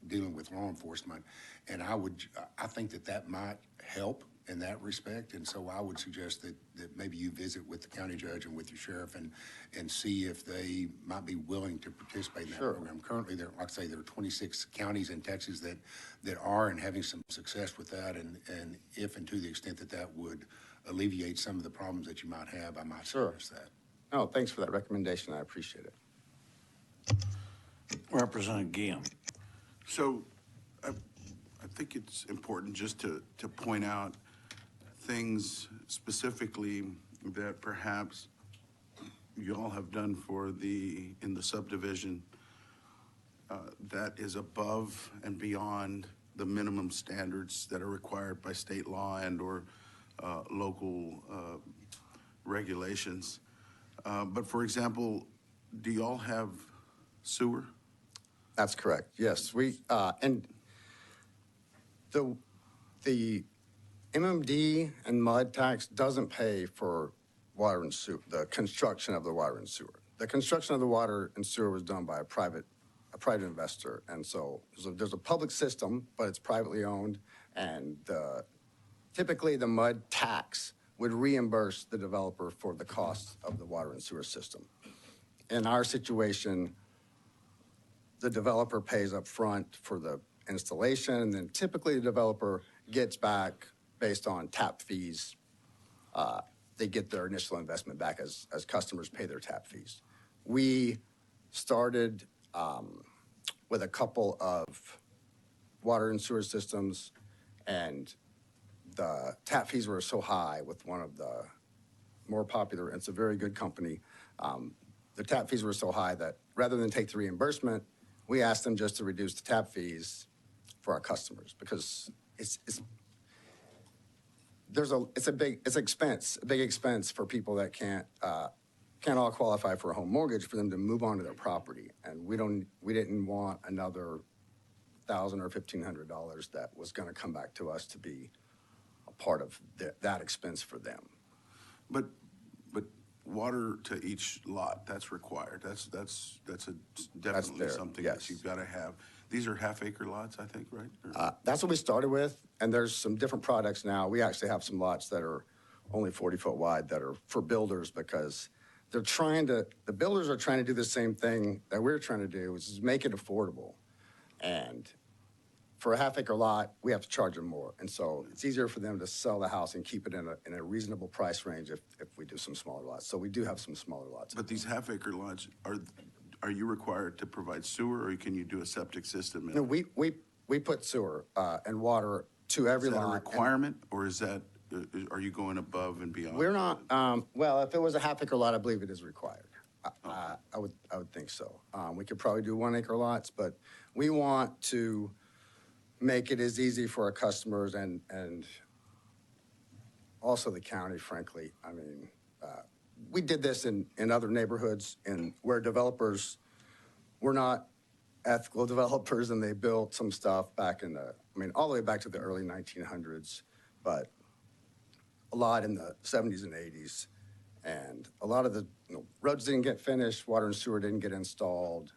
dealing with law enforcement. And I think that might help in that respect. And so I would suggest that maybe you visit with the county judge and with your sheriff and see if they might be willing to participate in that program. Currently, there, like I say, there are 26 counties in Texas that are and having some success with that. And if and to the extent that would alleviate some of the problems that you might have, I might suggest that. No, thanks for that recommendation. I appreciate it. Representative Guillen. So I think it's important just to point out things specifically that perhaps you all have done in the subdivision that is above and beyond the minimum standards that are required by state law and or local regulations. But for example, do you all have sewer? That's correct. Yes, we and the MMD and MUD tax doesn't pay for water and sewer, the construction of the water and sewer. The construction of the water and sewer was done by a private investor, and so there's a public system, but it's privately owned, and typically the MUD tax would reimburse the developer for the cost of the water and sewer system. In our situation, the developer pays up front for the installation, and then typically the developer gets back based on tap fees. They get their initial investment back as customers pay their tap fees. We started with a couple of water and sewer systems, and the tap fees were so high with one of the more popular, and it's a very good company. The tap fees were so high that rather than take the reimbursement, we asked them just to reduce the tap fees for our customers because it's a big expense for people that can't all qualify for a home mortgage for them to move on to their property, and we didn't want another $1,000 or $1,500 that was going to come back to us to be a part of that expense for them. But water to each lot, that's required. That's definitely something yes. that you've got to have. These are half-acre lots, I think, right? That's what we started with, and there's some different products now. We actually have some lots that are only 40-foot wide that are for builders because the builders are trying to do the same thing that we're trying to do, which is make it affordable. And for a half-acre lot, we have to charge them more. And so it's easier for them to sell the house and keep it in a reasonable price range if we do some smaller lots. So we do have some smaller lots. But these half-acre lots, are you required to provide sewer, or can you do a septic system? No, we put sewer and water to every Is that lot. a requirement, or is that, are you going above and beyond? We're not, well, if it was a half-acre lot, I believe it is required. I would think so. We could probably do 1 acre lots, but we want to make it as easy for our customers and also the county, frankly. I mean, we did this in other neighborhoods where developers were not ethical developers, and they built some stuff back all the way back to the early 1900s, but a lot in the 70s and 80s. And a lot of the roads didn't get finished, water and sewer didn't get installed.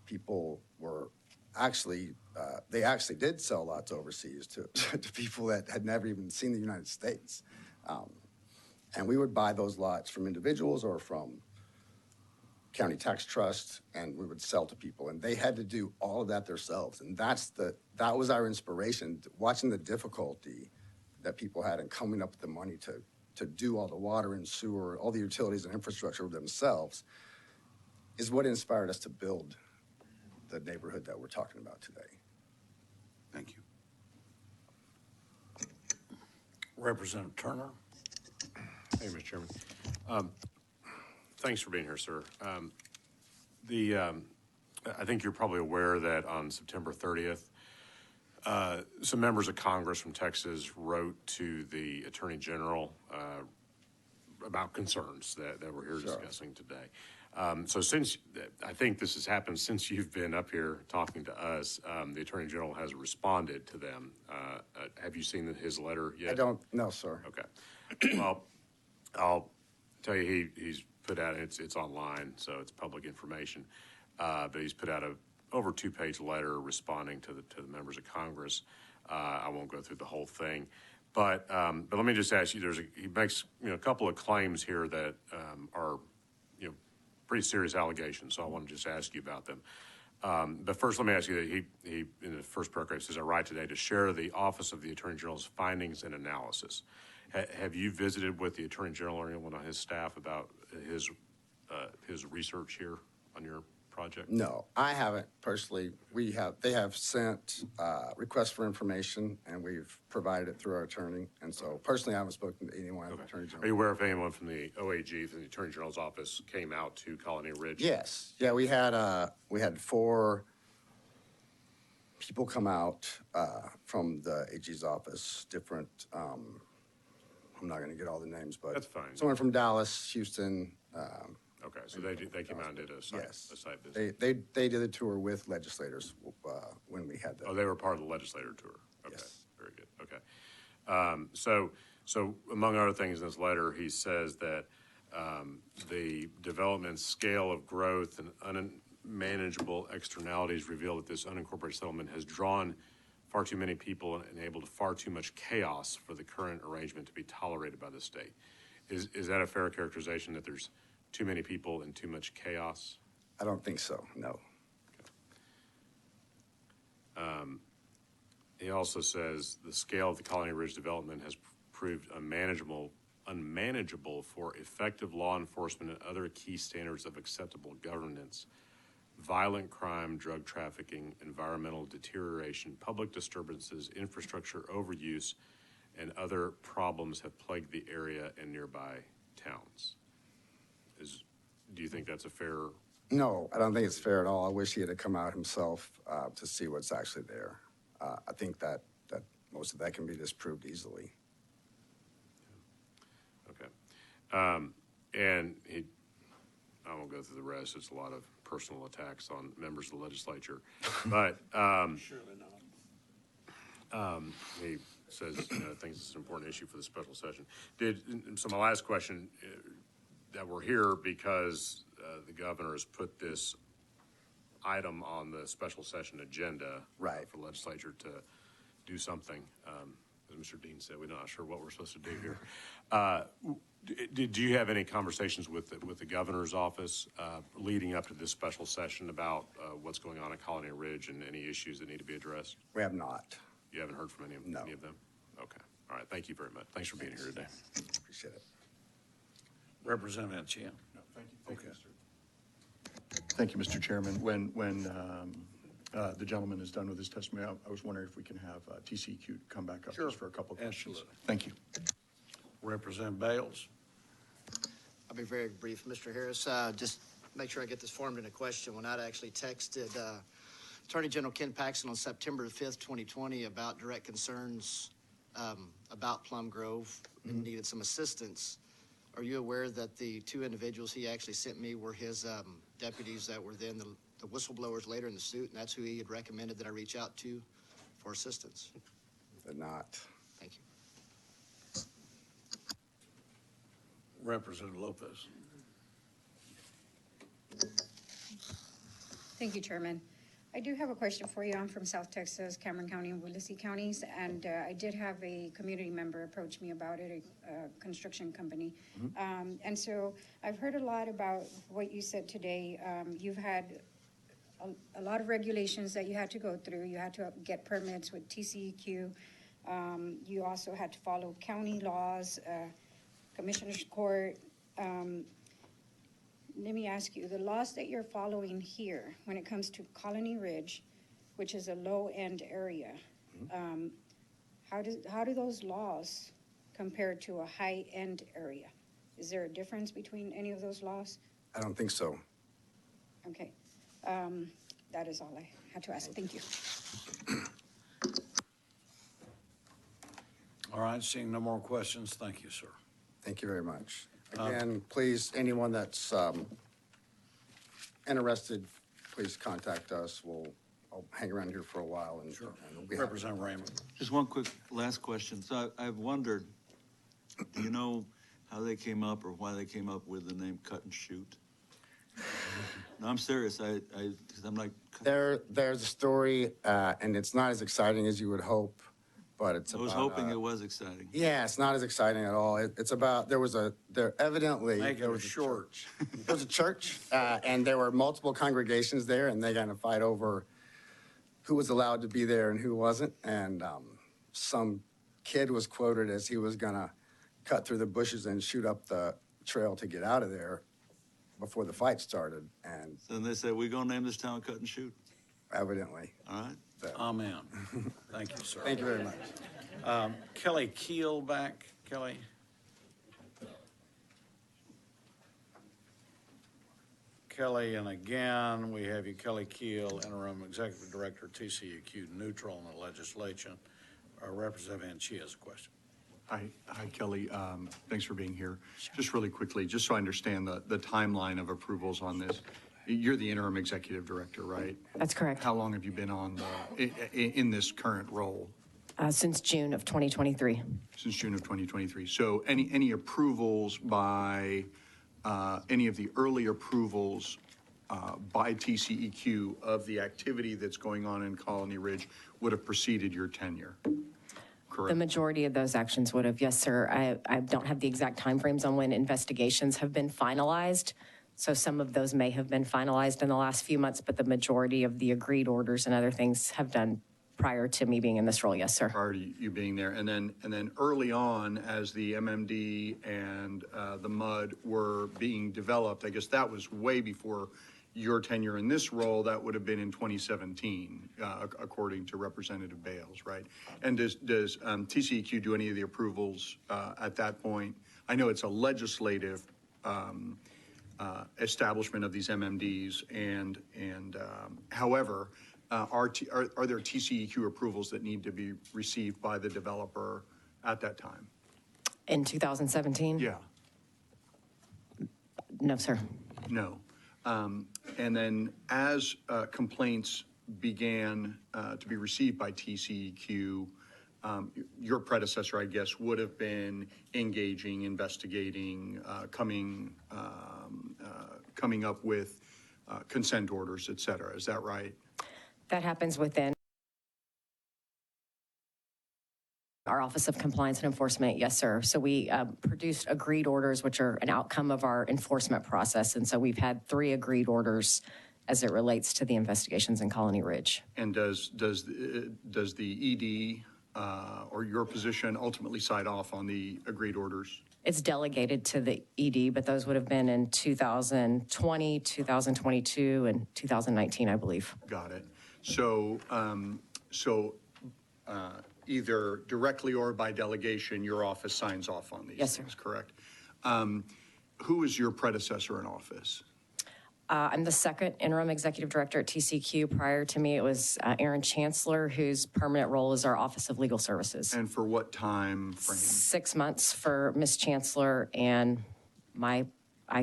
People were they actually did sell lots overseas to people that had never even seen the United States. And we would buy those lots from individuals or from county tax trusts, and we would sell to people. And they had to do all of that themselves. And that was our inspiration, watching the difficulty that people had in coming up with the money to do all the water and sewer, all the utilities and infrastructure themselves, is what inspired us to build the neighborhood that we're talking about today. Thank you. Representative Turner. Hey, Mr. Chairman. Thanks for being here, sir. I think you're probably aware that on September 30th, some members of Congress from Texas wrote to the Attorney General about concerns that we're here discussing today. So since I think this has happened since you've been up here talking to us, the Attorney General has responded to them. Have you seen his letter yet? I don't know, sir. Okay. Well, I'll tell you, he's put out, it's online, so it's public information, but he's put out a over 2-page letter responding to the members of Congress. I won't go through the whole thing, but let me just ask you, he makes a couple of claims here that are pretty serious allegations, so I want to just ask you about them. But first, let me ask you that he in the first paragraph says, I write today to share the Office of the Attorney General's findings and analysis. Have you visited with the Attorney General or anyone on his staff about his research here on your project? No, I haven't personally. They have sent requests for information, and we've provided it through our attorney. And so personally, I haven't spoken to anyone at the Attorney General. Are you aware if anyone from the OAG, from the Attorney General's office, came out to Colony Ridge? Yes. Yeah, we had 4 people come out from the AG's office, different, I'm not going to get all the names, but. That's fine. Someone from Dallas, Houston. Okay, so they came out and did a site visit. They did a tour with legislators when we had the. Oh, they were part of the legislator tour. Okay, Yes. very good. Okay, so among other things in this letter, he says that the development scale of growth and unmanageable externalities reveal that this unincorporated settlement has drawn far too many people and enabled far too much chaos for the current arrangement to be tolerated by the state. Is that a fair characterization, that there's too many people and too much chaos? I don't think so, no. He also says the scale of the Colony Ridge development has proved unmanageable for effective law enforcement and other key standards of acceptable governance. Violent crime, drug trafficking, environmental deterioration, public disturbances, infrastructure overuse, and other problems have plagued the area and nearby towns. Do you think that's a fair? No, I don't think it's fair at all. I wish he had come out himself to see what's actually there. I think that most of that can be disproved easily. Okay. And I won't go through the rest. It's a lot of personal attacks on members of the legislature. But Surely not. he says thinks it's an important issue for the special session. So my last question, that we're here because the governor has put this item on the special session agenda Right. for the legislature to do something. As Mr. Dean said, we're not sure what we're supposed to do here. Did you have any conversations with the governor's office leading up to this special session about what's going on at Colony Ridge and any issues that need to be addressed? We have not. You haven't heard from any of them? Okay. All right. Thank you very much. Thanks for being here today. Appreciate it. Representative Chia. Thank you, Mr. Chairman. When the gentleman is done with his testimony, I was wondering if we can have TCEQ come back up just for a couple of questions. Absolutely. Thank you. Representative Bales. I'll be very brief. Mr. Harris, just make sure I get this formed in a question. When I actually texted Attorney General Ken Paxton on September 5th, 2020 about direct concerns about Plum Grove and needed some assistance, are you aware that the two individuals he actually sent me were his deputies that were then the whistleblowers later in the suit, and that's who he had recommended that I reach out to for assistance? Did not. Thank you. Representative Lopez. Thank you, Chairman. I do have a question for you. I'm from South Texas, Cameron County and Willacy counties, and I did have a community member approach me about it, a construction company. And so I've heard a lot about what you said today. You've had a lot of regulations that you had to go through. You had to get permits with TCEQ. You also had to follow county laws, Commissioner's Court. Let me ask you, the laws that you're following here, when it comes to Colony Ridge, which is a low-end area, how do those laws compare to a high-end area? Is there a difference between any of those laws? I don't think so. Okay, that is all I had to ask. Thank you. All right, seeing no more questions, thank you, sir. Thank you very much. Again, please, anyone that's interested, please contact us. I'll hang around here for a while and we'll be happy. Representative Raymond. Just one quick last question. So I've wondered, do you know how they came up or why they came up with the name Cut and Shoot? No, I'm serious. Because I'm like. There's a story, and it's not as exciting as you would hope, but it's I was hoping it was exciting. Yeah, it's not as exciting at all. It's about, there was evidently. Make there it was short. There was a church, and there were multiple congregations there, and they got in a fight over who was allowed to be there and who wasn't. And some kid was quoted as he was gonna cut through the bushes and shoot up the trail to get out of there before the fight started. And So then they said, we're going to name this town Cut and Shoot. evidently. All right. Amen. Thank you, sir. Thank you very much. Kelly Keel back. Kelly? Kelly, and again, we have you, Kelly Keel, Interim Executive Director, TCEQ, neutral in the legislation. Representative Chia has a question. Hi, Kelly. Thanks for being here. Just really quickly, just so I understand the timeline of approvals on this. You're the interim executive director, right? That's correct. How long have you been on in this current role? Since June of 2023. Since June of 2023. So any approvals by, any of the early approvals by TCEQ of the activity that's going on in Colony Ridge would have preceded your tenure? Correct. The majority of those actions would have, yes, sir. I don't have the exact timeframes on when investigations have been finalized. So some of those may have been finalized in the last few months, but the majority of the agreed orders and other things have done prior to me being in this role, yes, sir. Prior to you being there. And then early on, as the MMD and the MUD were being developed, I guess that was way before your tenure in this role. That would have been in 2017, according to Representative Bales, right? And does TCEQ do any of the approvals at that point? I know it's a legislative establishment of these MMDs, and however, are there TCEQ approvals that need to be received by the developer at that time? In 2017? Yeah. No, sir. No. And then as complaints began to be received by TCEQ, your predecessor, I guess, would have been engaging, investigating, coming up with consent orders, et cetera. Is that right? That happens within Our Office of Compliance and Enforcement, yes, sir. So we produced agreed orders, which are an outcome of our enforcement process. And so we've had 3 agreed orders as it relates to the investigations in Colony Ridge. And does the ED or your position ultimately sign off on the agreed orders? It's delegated to the ED, but those would have been in 2020, 2022, and 2019, I believe. Got it. So, either directly or by delegation, your office signs off on these Yes, things, sir. correct? Who is your predecessor in office? I'm the second interim executive director at TCEQ. Prior to me, it was Aaron Chancellor, whose permanent role is our Office of Legal Services. And for what time frame? 6 months for Ms. Chancellor, and I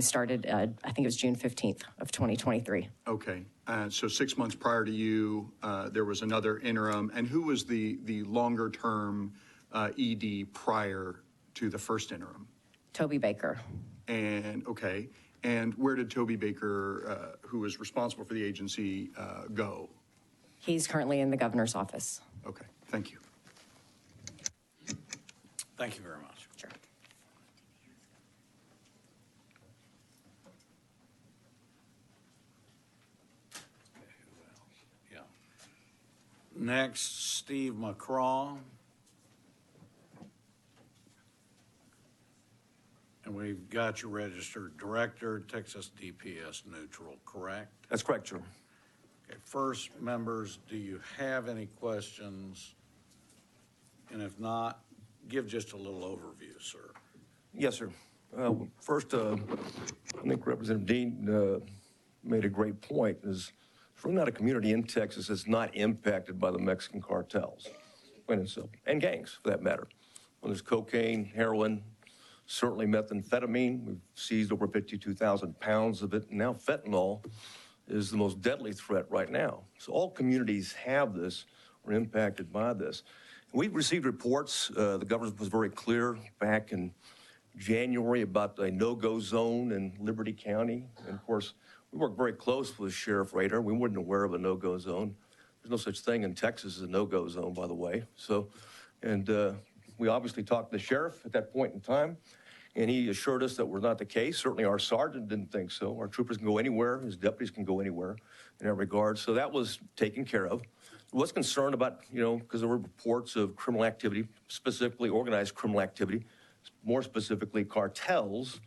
started, I think it was June 15th of 2023. Okay, so 6 months prior to you, there was another interim, and who was the longer-term ED prior to the first interim? Toby Baker. And, okay, and where did Toby Baker, who was responsible for the agency, go? He's currently in the governor's office. Okay, thank you. Thank you very much. Sure. Yeah. Next, Steve McCraw. And we've got your registered director, Texas DPS neutral, correct? That's correct, Chairman. Okay, first, members, do you have any questions? And if not, give just a little overview, sir. Yes, sir. First, I think Representative Dean made a great point. Is it's really not a community in Texas that's not impacted by the Mexican cartels, plain and simple, and gangs for that matter. When there's cocaine, heroin, certainly methamphetamine. We've seized over 52,000 pounds of it. And now fentanyl is the most deadly threat right now. So all communities have this or impacted by this. We've received reports. The governor was very clear back in January about a no-go zone in Liberty County. And of course, we work very close with Sheriff Rader. We weren't aware of a no-go zone. There's no such thing in Texas as a no-go zone, by the way. So, and we obviously talked to the sheriff at that point in time, and he assured us that was not the case. Certainly our sergeant didn't think so. Our troopers can go anywhere. His deputies can go anywhere in that regard. So that was taken care of. I was concerned about, because there were reports of criminal activity, specifically organized criminal activity, more specifically cartels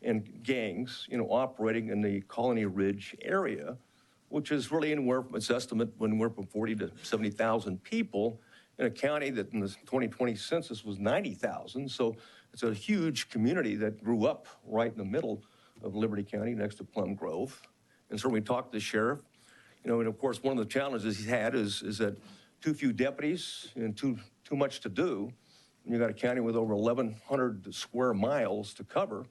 and gangs, operating in the Colony Ridge area, which is really anywhere from its estimate anywhere from 40 to 70,000 people in a county that in the 2020 census was 90,000. So it's a huge community that grew up right in the middle of Liberty County next to Plum Grove. And so we talked to the sheriff, and of course, one of the challenges he's had is that too few deputies and too much to do. And you got a county with over 1,100 square miles to cover,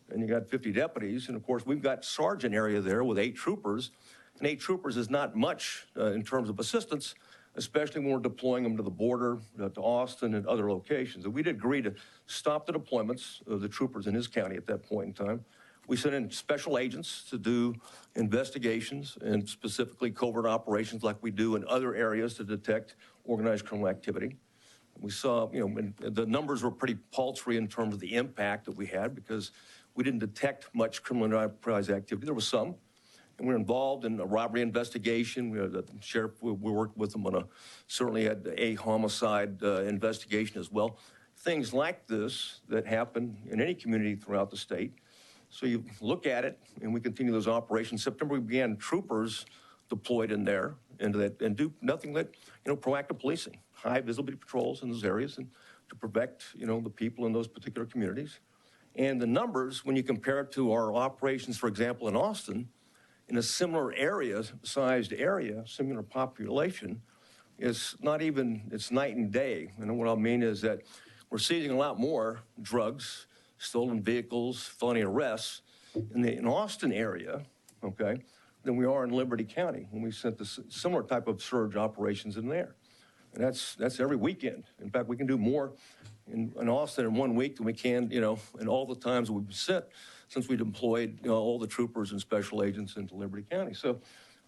and you got 50 deputies. And of course, we've got sergeant area there with 8 troopers. And 8 troopers is not much in terms of assistance, especially when we're deploying them to the border, to Austin and other locations. And we did agree to stop the deployments of the troopers in his county at that point in time. We sent in special agents to do investigations and specifically covert operations like we do in other areas to detect organized criminal activity. We saw, the numbers were pretty paltry in terms of the impact that we had because we didn't detect much criminal enterprise activity. There was some. And we're involved in a robbery investigation. The sheriff, we worked with them on certainly had a homicide investigation as well. Things like this that happen in any community throughout the state. So you look at it, and we continue those operations. September, we began troopers deployed in there into that, and do nothing but, proactive policing, high visibility patrols in those areas, and to protect, the people in those particular communities. And the numbers, when you compare it to our operations, for example, in Austin, in a similar sized area, similar population, it's not even, it's night and day. And what I mean is that we're seizing a lot more drugs, stolen vehicles, felony arrests in the Austin area, okay, than we are in Liberty County when we sent the similar type of surge operations in there. And that's every weekend. In fact, we can do more in Austin in 1 week than we can, in all the times we've sent since we deployed all the troopers and special agents into Liberty County. So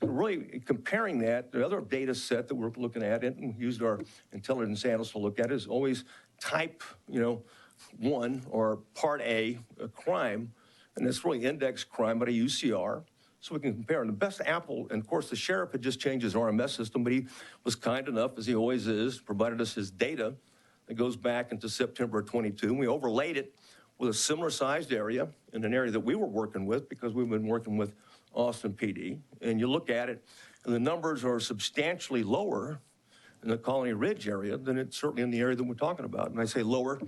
really comparing that, the other data set that we're looking at, and we used our intelligence analysts to look at, is always type, 1 or part A, a crime, and it's really index crime by a UCR. So we can compare. And the best apple, and of course the sheriff had just changed his RMS system, but he was kind enough, as he always is, provided us his data that goes back into September of 22. And we overlaid it with a similar sized area in an area that we were working with because we've been working with Austin PD. And you look at it, and the numbers are substantially lower in the Colony Ridge area than it's certainly in the area that we're talking about. And I say lower,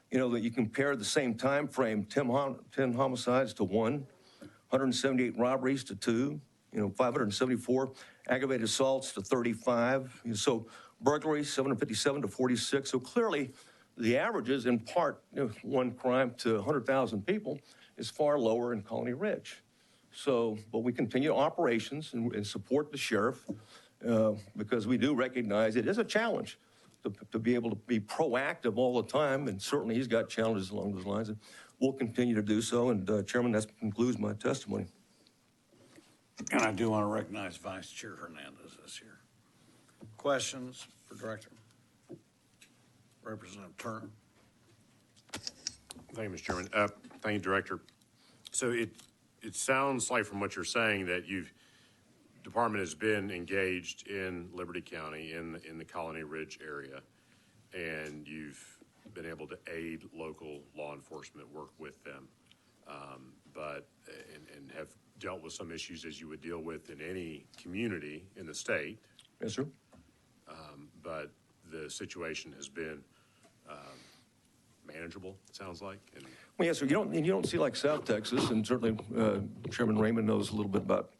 that you compare the same time frame, 10 homicides to 1, 178 robberies to 2, 574 aggravated assaults to 35. So burglaries, 757 to 46. So clearly, the averages, in part, 1 crime to 100,000 people, is far lower in Colony Ridge. So, but we continue operations and support the sheriff because we do recognize it is a challenge to be able to be proactive all the time, and certainly he's got challenges along those lines, and we'll continue to do so. And Chairman, that concludes my testimony. And I do want to recognize Vice Chair Hernandez this year. Questions for Director? Representative Turner. Thank you, Mr. Chairman. Thank you, Director. So it sounds like from what you're saying that department has been engaged in Liberty County in the Colony Ridge area, and you've been able to aid local law enforcement, work with them, and have dealt with some issues as you would deal with in any community in the state. Yes, sir. But the situation has been manageable, it sounds like. And well, yes, sir. You don't see like South Texas, and certainly Chairman Raymond knows a little bit about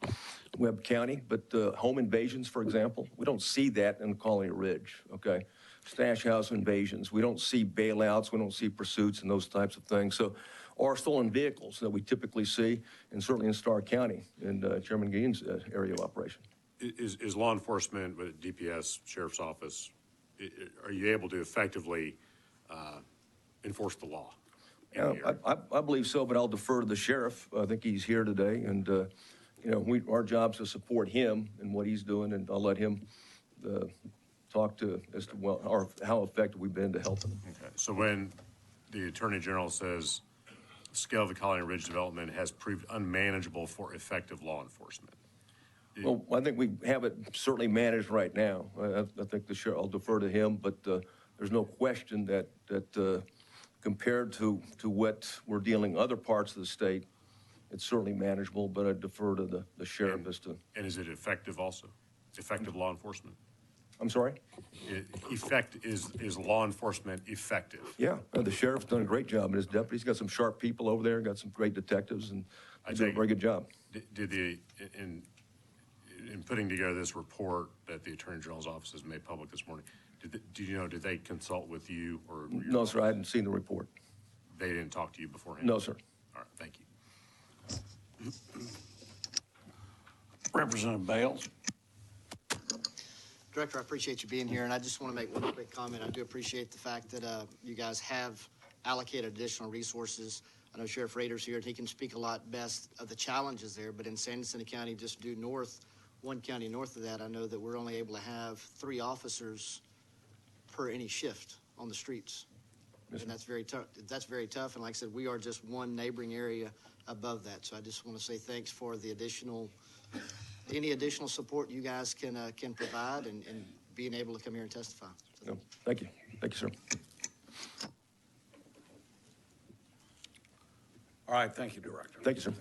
Webb County, but home invasions, for example, we don't see that in Colony Ridge, okay? Stash house invasions, we don't see bailouts, we don't see pursuits and those types of things. So, or stolen vehicles that we typically see, and certainly in Starr County, in Chairman Guillen's area of operation. Is law enforcement with DPS, Sheriff's Office, are you able to effectively enforce the law? I believe so, but I'll defer to the sheriff. I think he's here today, and our job's to support him and what he's doing, and I'll let him talk as to how effective we've been to help him. Okay. So when the Attorney General says scale of the Colony Ridge development has proved unmanageable for effective law enforcement. Well, I think we have it certainly managed right now. I think the sheriff, I'll defer to him, but there's no question that compared to what we're dealing other parts of the state, it's certainly manageable, but I defer to the sheriff as to. And is it effective also? Effective law enforcement? I'm sorry? Is law enforcement effective? Yeah, the sheriff's done a great job, and his deputies got some sharp people over there, got some great detectives, and they do a very good job. In putting together this report that the Attorney General's office has made public this morning, did they consult with you or? No, sir, I hadn't seen the report. They didn't talk to you beforehand? No, sir. All right, thank you. Representative Bales. Director, I appreciate you being here, and I just want to make one quick comment. I do appreciate the fact that you guys have allocated additional resources. I know Sheriff Rader's here, and he can speak a lot best of the challenges there, but in San Jacinto County, just due north, one county north of that, I know that we're only able to have 3 officers per any shift on the streets. Yes, and that's very tough. That's very tough, and like I said, we are just one neighboring area above that. So I just want to say thanks for the any additional support you guys can provide and being able to come here and testify. So. No, thank you. Thank you, sir. All right, thank you, Director. Thank you, sir.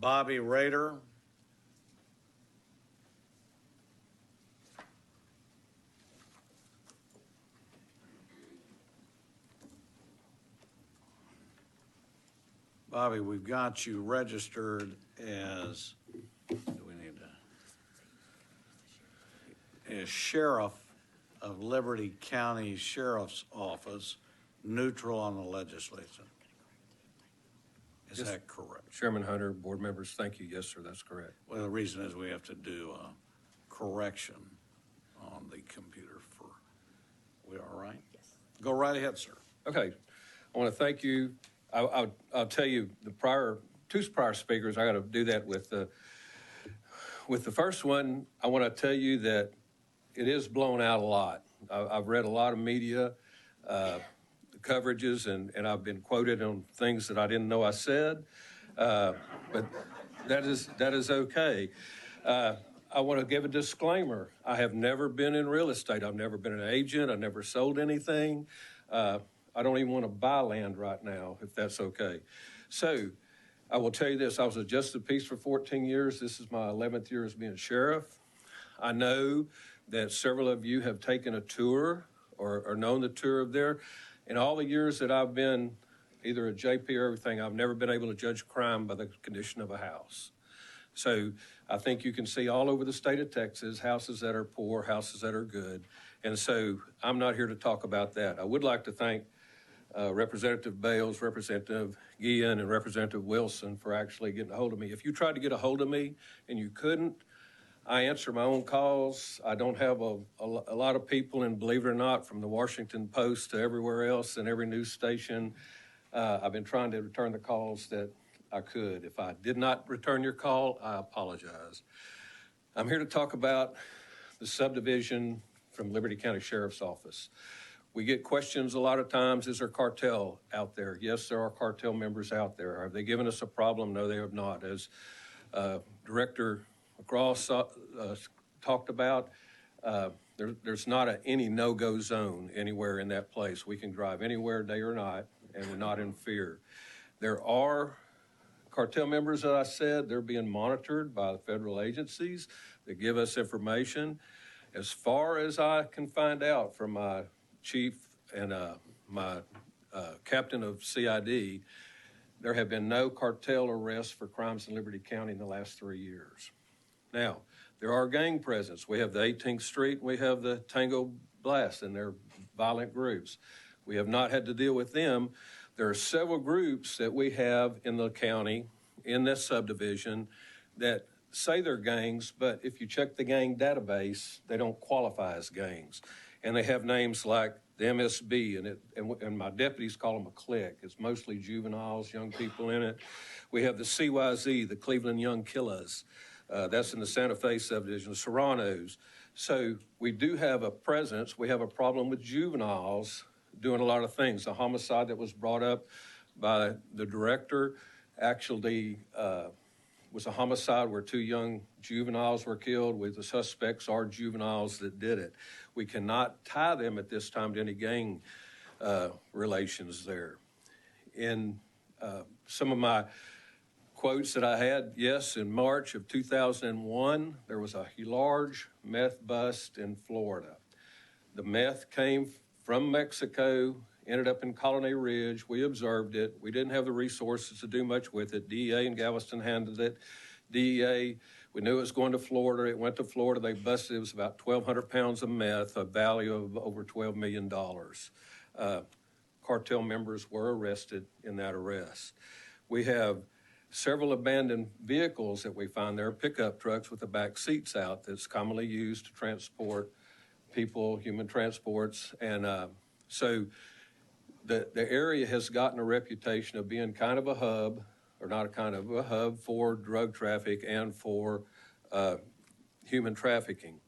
Bobby Rader. Bobby, we've got you registered as, as Sheriff of Liberty County Sheriff's Office, neutral on the legislation. Is that correct? Chairman Hunter, board members, thank you. Yes, sir, that's correct. Well, the reason is we have to do a correction on the computer for, we all right? Yes. Go right ahead, sir. Okay, I want to thank you. I'll tell you, the prior two prior speakers. I got to do that with the first one. I want to tell you that it is blown out a lot. I've read a lot of media coverages, and I've been quoted on things that I didn't know I said, but that is okay. I want to give a disclaimer. I have never been in real estate. I've never been an agent. I've never sold anything. I don't even want to buy land right now, if that's okay. So I will tell you this. I was a justice of peace for 14 years. This is my 11th year as being sheriff. I know that several of you have taken a tour or known the tour of there. In all the years that I've been either a JP or everything, I've never been able to judge crime by the condition of a house. So I think you can see all over the state of Texas, houses that are poor, houses that are good. And so I'm not here to talk about that. I would like to thank Representative Bales, Representative Guillen, and Representative Wilson for actually getting a hold of me. If you tried to get a hold of me and you couldn't, I answer my own calls. I don't have a lot of people, and believe it or not, from the Washington Post to everywhere else and every news station, I've been trying to return the calls that I could. If I did not return your call, I apologize. I'm here to talk about the subdivision from Liberty County Sheriff's Office. We get questions a lot of times, is there cartel out there? Yes, there are cartel members out there. Have they given us a problem? No, they have not. As Director McGraw talked about, there's not any no-go zone anywhere in that place. We can drive anywhere, day or night, and we're not in fear. There are cartel members, that I said, they're being monitored by the federal agencies that give us information. As far as I can find out from my chief and my captain of CID, there have been no cartel arrests for crimes in Liberty County in the last 3 years. Now, there are gang presence. We have the 18th Street, we have the Tango Blast, and they're violent groups. We have not had to deal with them. There are several groups that we have in the county, in this subdivision, that say they're gangs, but if you check the gang database, they don't qualify as gangs. And they have names like the MSB, and my deputies call them a clique. It's mostly juveniles, young people in it. We have the CYZ, the Cleveland Young Killers. That's in the Santa Fe subdivision, the Serranos. So we do have a presence. We have a problem with juveniles doing a lot of things. The homicide that was brought up by the director actually was a homicide where 2 young juveniles were killed, with the suspects are juveniles that did it. We cannot tie them at this time to any gang relations there. In some of my quotes that I had, yes, in March of 2001, there was a large meth bust in Florida. The meth came from Mexico, ended up in Colony Ridge. We observed it. We didn't have the resources to do much with it. DEA in Galveston handled it. DEA, we knew it was going to Florida. It went to Florida. They busted, it was about 1,200 pounds of meth, a value of over $12 million. Cartel members were arrested in that arrest. We have several abandoned vehicles that we find there, pickup trucks with the back seats out, that's commonly used to transport people, human transports. And so the area has gotten a reputation of being kind of a hub, or not a kind of a hub, for drug traffic and for human trafficking.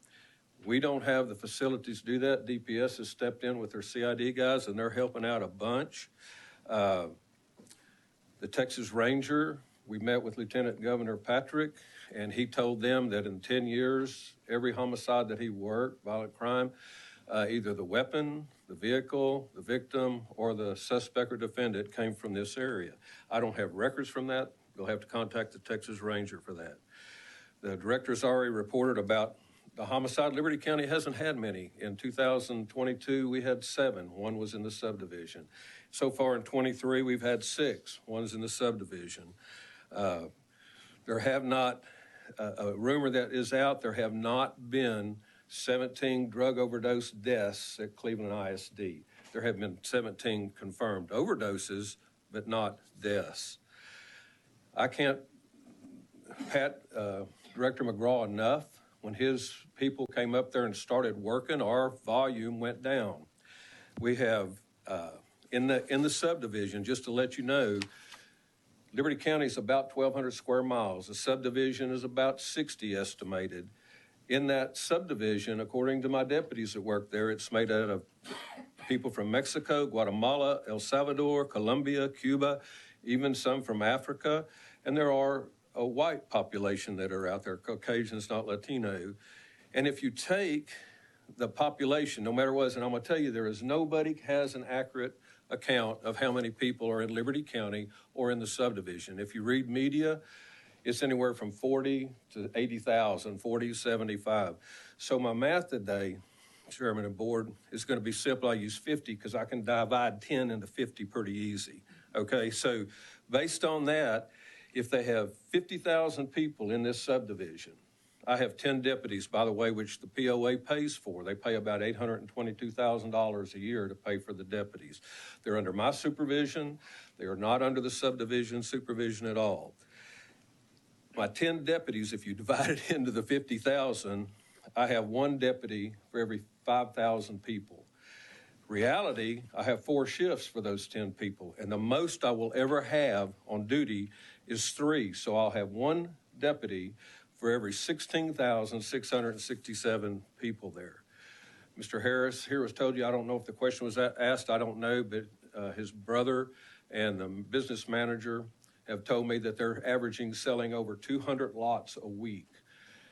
We don't have the facilities to do that. DPS has stepped in with their CID guys, and they're helping out a bunch. The Texas Ranger, we met with Lieutenant Governor Patrick, and he told them that in 10 years, every homicide that he worked, violent crime, either the weapon, the vehicle, the victim, or the suspect or defendant came from this area. I don't have records from that. You'll have to contact the Texas Ranger for that. The director's already reported about the homicide. Liberty County hasn't had many. In 2022, we had 7. One was in the subdivision. So far in 23, we've had 6. One's in the subdivision. There have not, a rumor that is out, there have not been 17 drug overdose deaths at Cleveland ISD. There have been 17 confirmed overdoses, but not deaths. I can't pat Director McGraw enough. When his people came up there and started working, our volume went down. We have, in the subdivision, just to let you know, Liberty County is about 1,200 square miles. The subdivision is about 60 estimated. In that subdivision, according to my deputies that work there, it's made out of people from Mexico, Guatemala, El Salvador, Colombia, Cuba, even some from Africa. And there are a white population that are out there, Caucasians, not Latino. And if you take the population, no matter what, and I'm going to tell you, there is nobody has an accurate account of how many people are in Liberty County or in the subdivision. If you read media, it's anywhere from 40 to 80,000, 40 to 75. So my math today, Chairman and Board, is going to be simple. I use 50 because I can divide 10 into 50 pretty easy. Okay, so based on that, if they have 50,000 people in this subdivision, I have 10 deputies, by the way, which the POA pays for. They pay about $822,000 a year to pay for the deputies. They're under my supervision. They are not under the subdivision supervision at all. My 10 deputies, if you divide it into the 50,000, I have one deputy for every 5,000 people. Reality, I have 4 shifts for those 10 people, and the most I will ever have on duty is 3. So I'll have one deputy for every 16,667 people there. Mr. Harris here was told you, I don't know if the question was asked, I don't know, but his brother and the business manager have told me that they're averaging selling over 200 lots a week.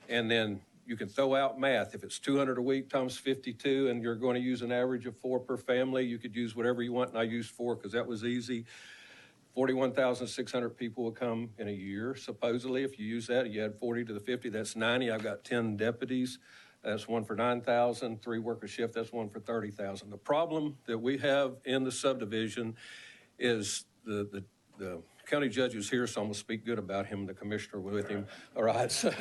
And then you can throw out math. If it's 200 a week times 52 and you're going to use an average of 4 per family, you could use whatever you want, and I used 4 because that was easy. 41,600 people will come in a year, supposedly. If you use that, you add 40 to the 50, that's 90. I've got 10 deputies. That's 1 for 9,000, 3 work a shift, that's 1 for 30,000. The problem that we have in the subdivision is the county judge is here, so I'm going to speak good about him, the commissioner with him. All right, so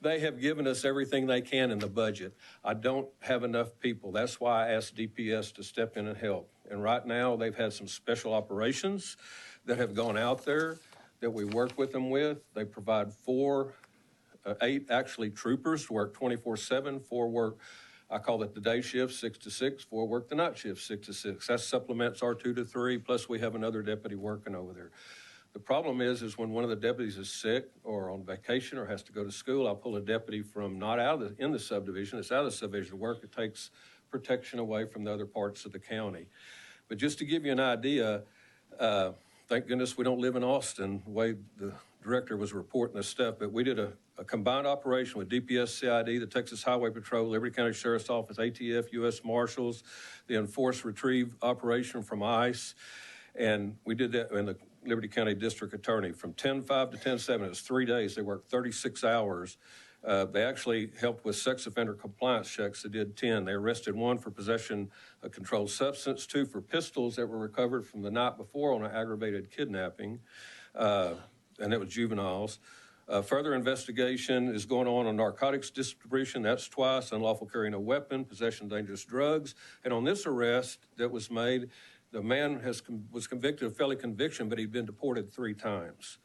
they have given us everything they can in the budget. I don't have enough people. That's why I asked DPS to step in and help. And right now, they've had some special operations that have gone out there that we work with them with. They provide 8 actually troopers to work 24/7, 4 work, I call it the day shift, 6 to 6, 4 work the night shift, 6 to 6. That supplements our 2 to 3, plus we have another deputy working over there. The problem is when one of the deputies is sick or on vacation or has to go to school, I'll pull a deputy from not out of in the subdivision, it's out of the subdivision work. It takes protection away from the other parts of the county. But just to give you an idea, thank goodness we don't live in Austin, the way the director was reporting this stuff, but we did a combined operation with DPS, CID, the Texas Highway Patrol, Liberty County Sheriff's Office, ATF, U.S. Marshals, the Enforce Retrieve operation from ICE, and we did that in the Liberty County District Attorney from 10/5 to 10/7. It was 3 days. They worked 36 hours. They actually helped with sex offender compliance checks. They did 10. They arrested 1 for possession of controlled substance, 2 for pistols that were recovered from the night before on an aggravated kidnapping, and it was juveniles. Further investigation is going on narcotics distribution. That's twice. Unlawful carrying a weapon, possession of dangerous drugs. And on this arrest that was made, the man was convicted of felony conviction, but he'd been deported 3 times.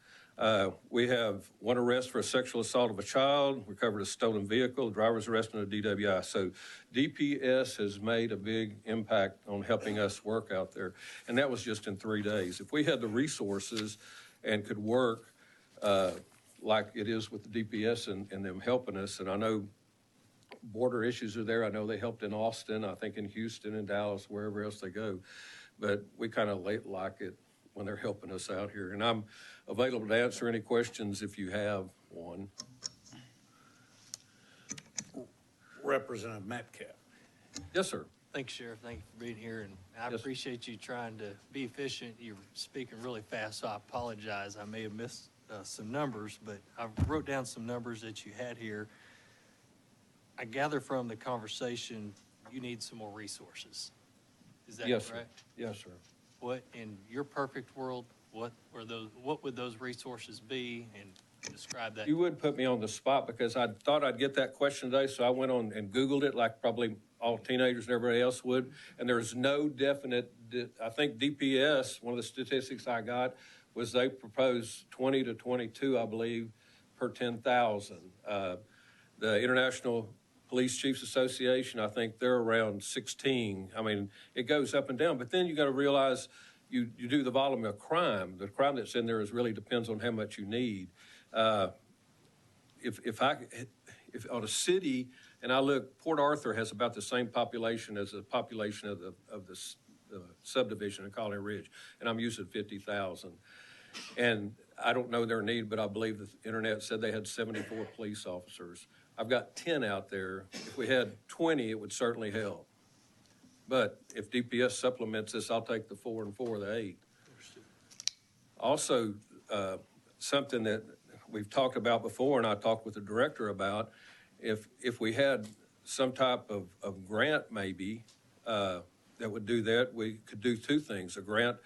We have 1 arrest for a sexual assault of a child, recovered a stolen vehicle, a driver's arrest and a DWI. So DPS has made a big impact on helping us work out there. And that was just in 3 days. If we had the resources and could work like it is with the DPS and them helping us, and I know border issues are there. I know they helped in Austin, I think in Houston and Dallas, wherever else they go. But we kind of like it when they're helping us out here. And I'm available to answer any questions if you have one. Representative Metcalf. Yes, sir. Thanks, Sheriff. Thank you for being here, and I Yes. appreciate you trying to be efficient. You're speaking really fast, so I apologize. I may have missed some numbers, but I wrote down some numbers that you had here. I gather from the conversation, you need some more resources. Is that Yes, sir. correct? Yes, sir. What, in your perfect world, what would those resources be, and describe that? You would put me on the spot because I thought I'd get that question today, so I went on and Googled it like probably all teenagers and everybody else would, and there's no definite, I think DPS, one of the statistics I got was they proposed 20 to 22, I believe, per 10,000. The International Police Chiefs Association, I think they're around 16. I mean, it goes up and down, but then you got to realize you do the volume of crime. The crime that's in there really depends on how much you need. If on a city, and I look, Port Arthur has about the same population as the population of the subdivision in Colony Ridge, and I'm using 50,000. And I don't know their need, but I believe the internet said they had 74 police officers. I've got 10 out there. If we had 20, it would certainly help. But if DPS supplements this, I'll take the 4 and 4, the 8. Also, something that we've talked about before, and I talked with the director about, if we had some type of grant maybe that would do that, we could do two things. A grant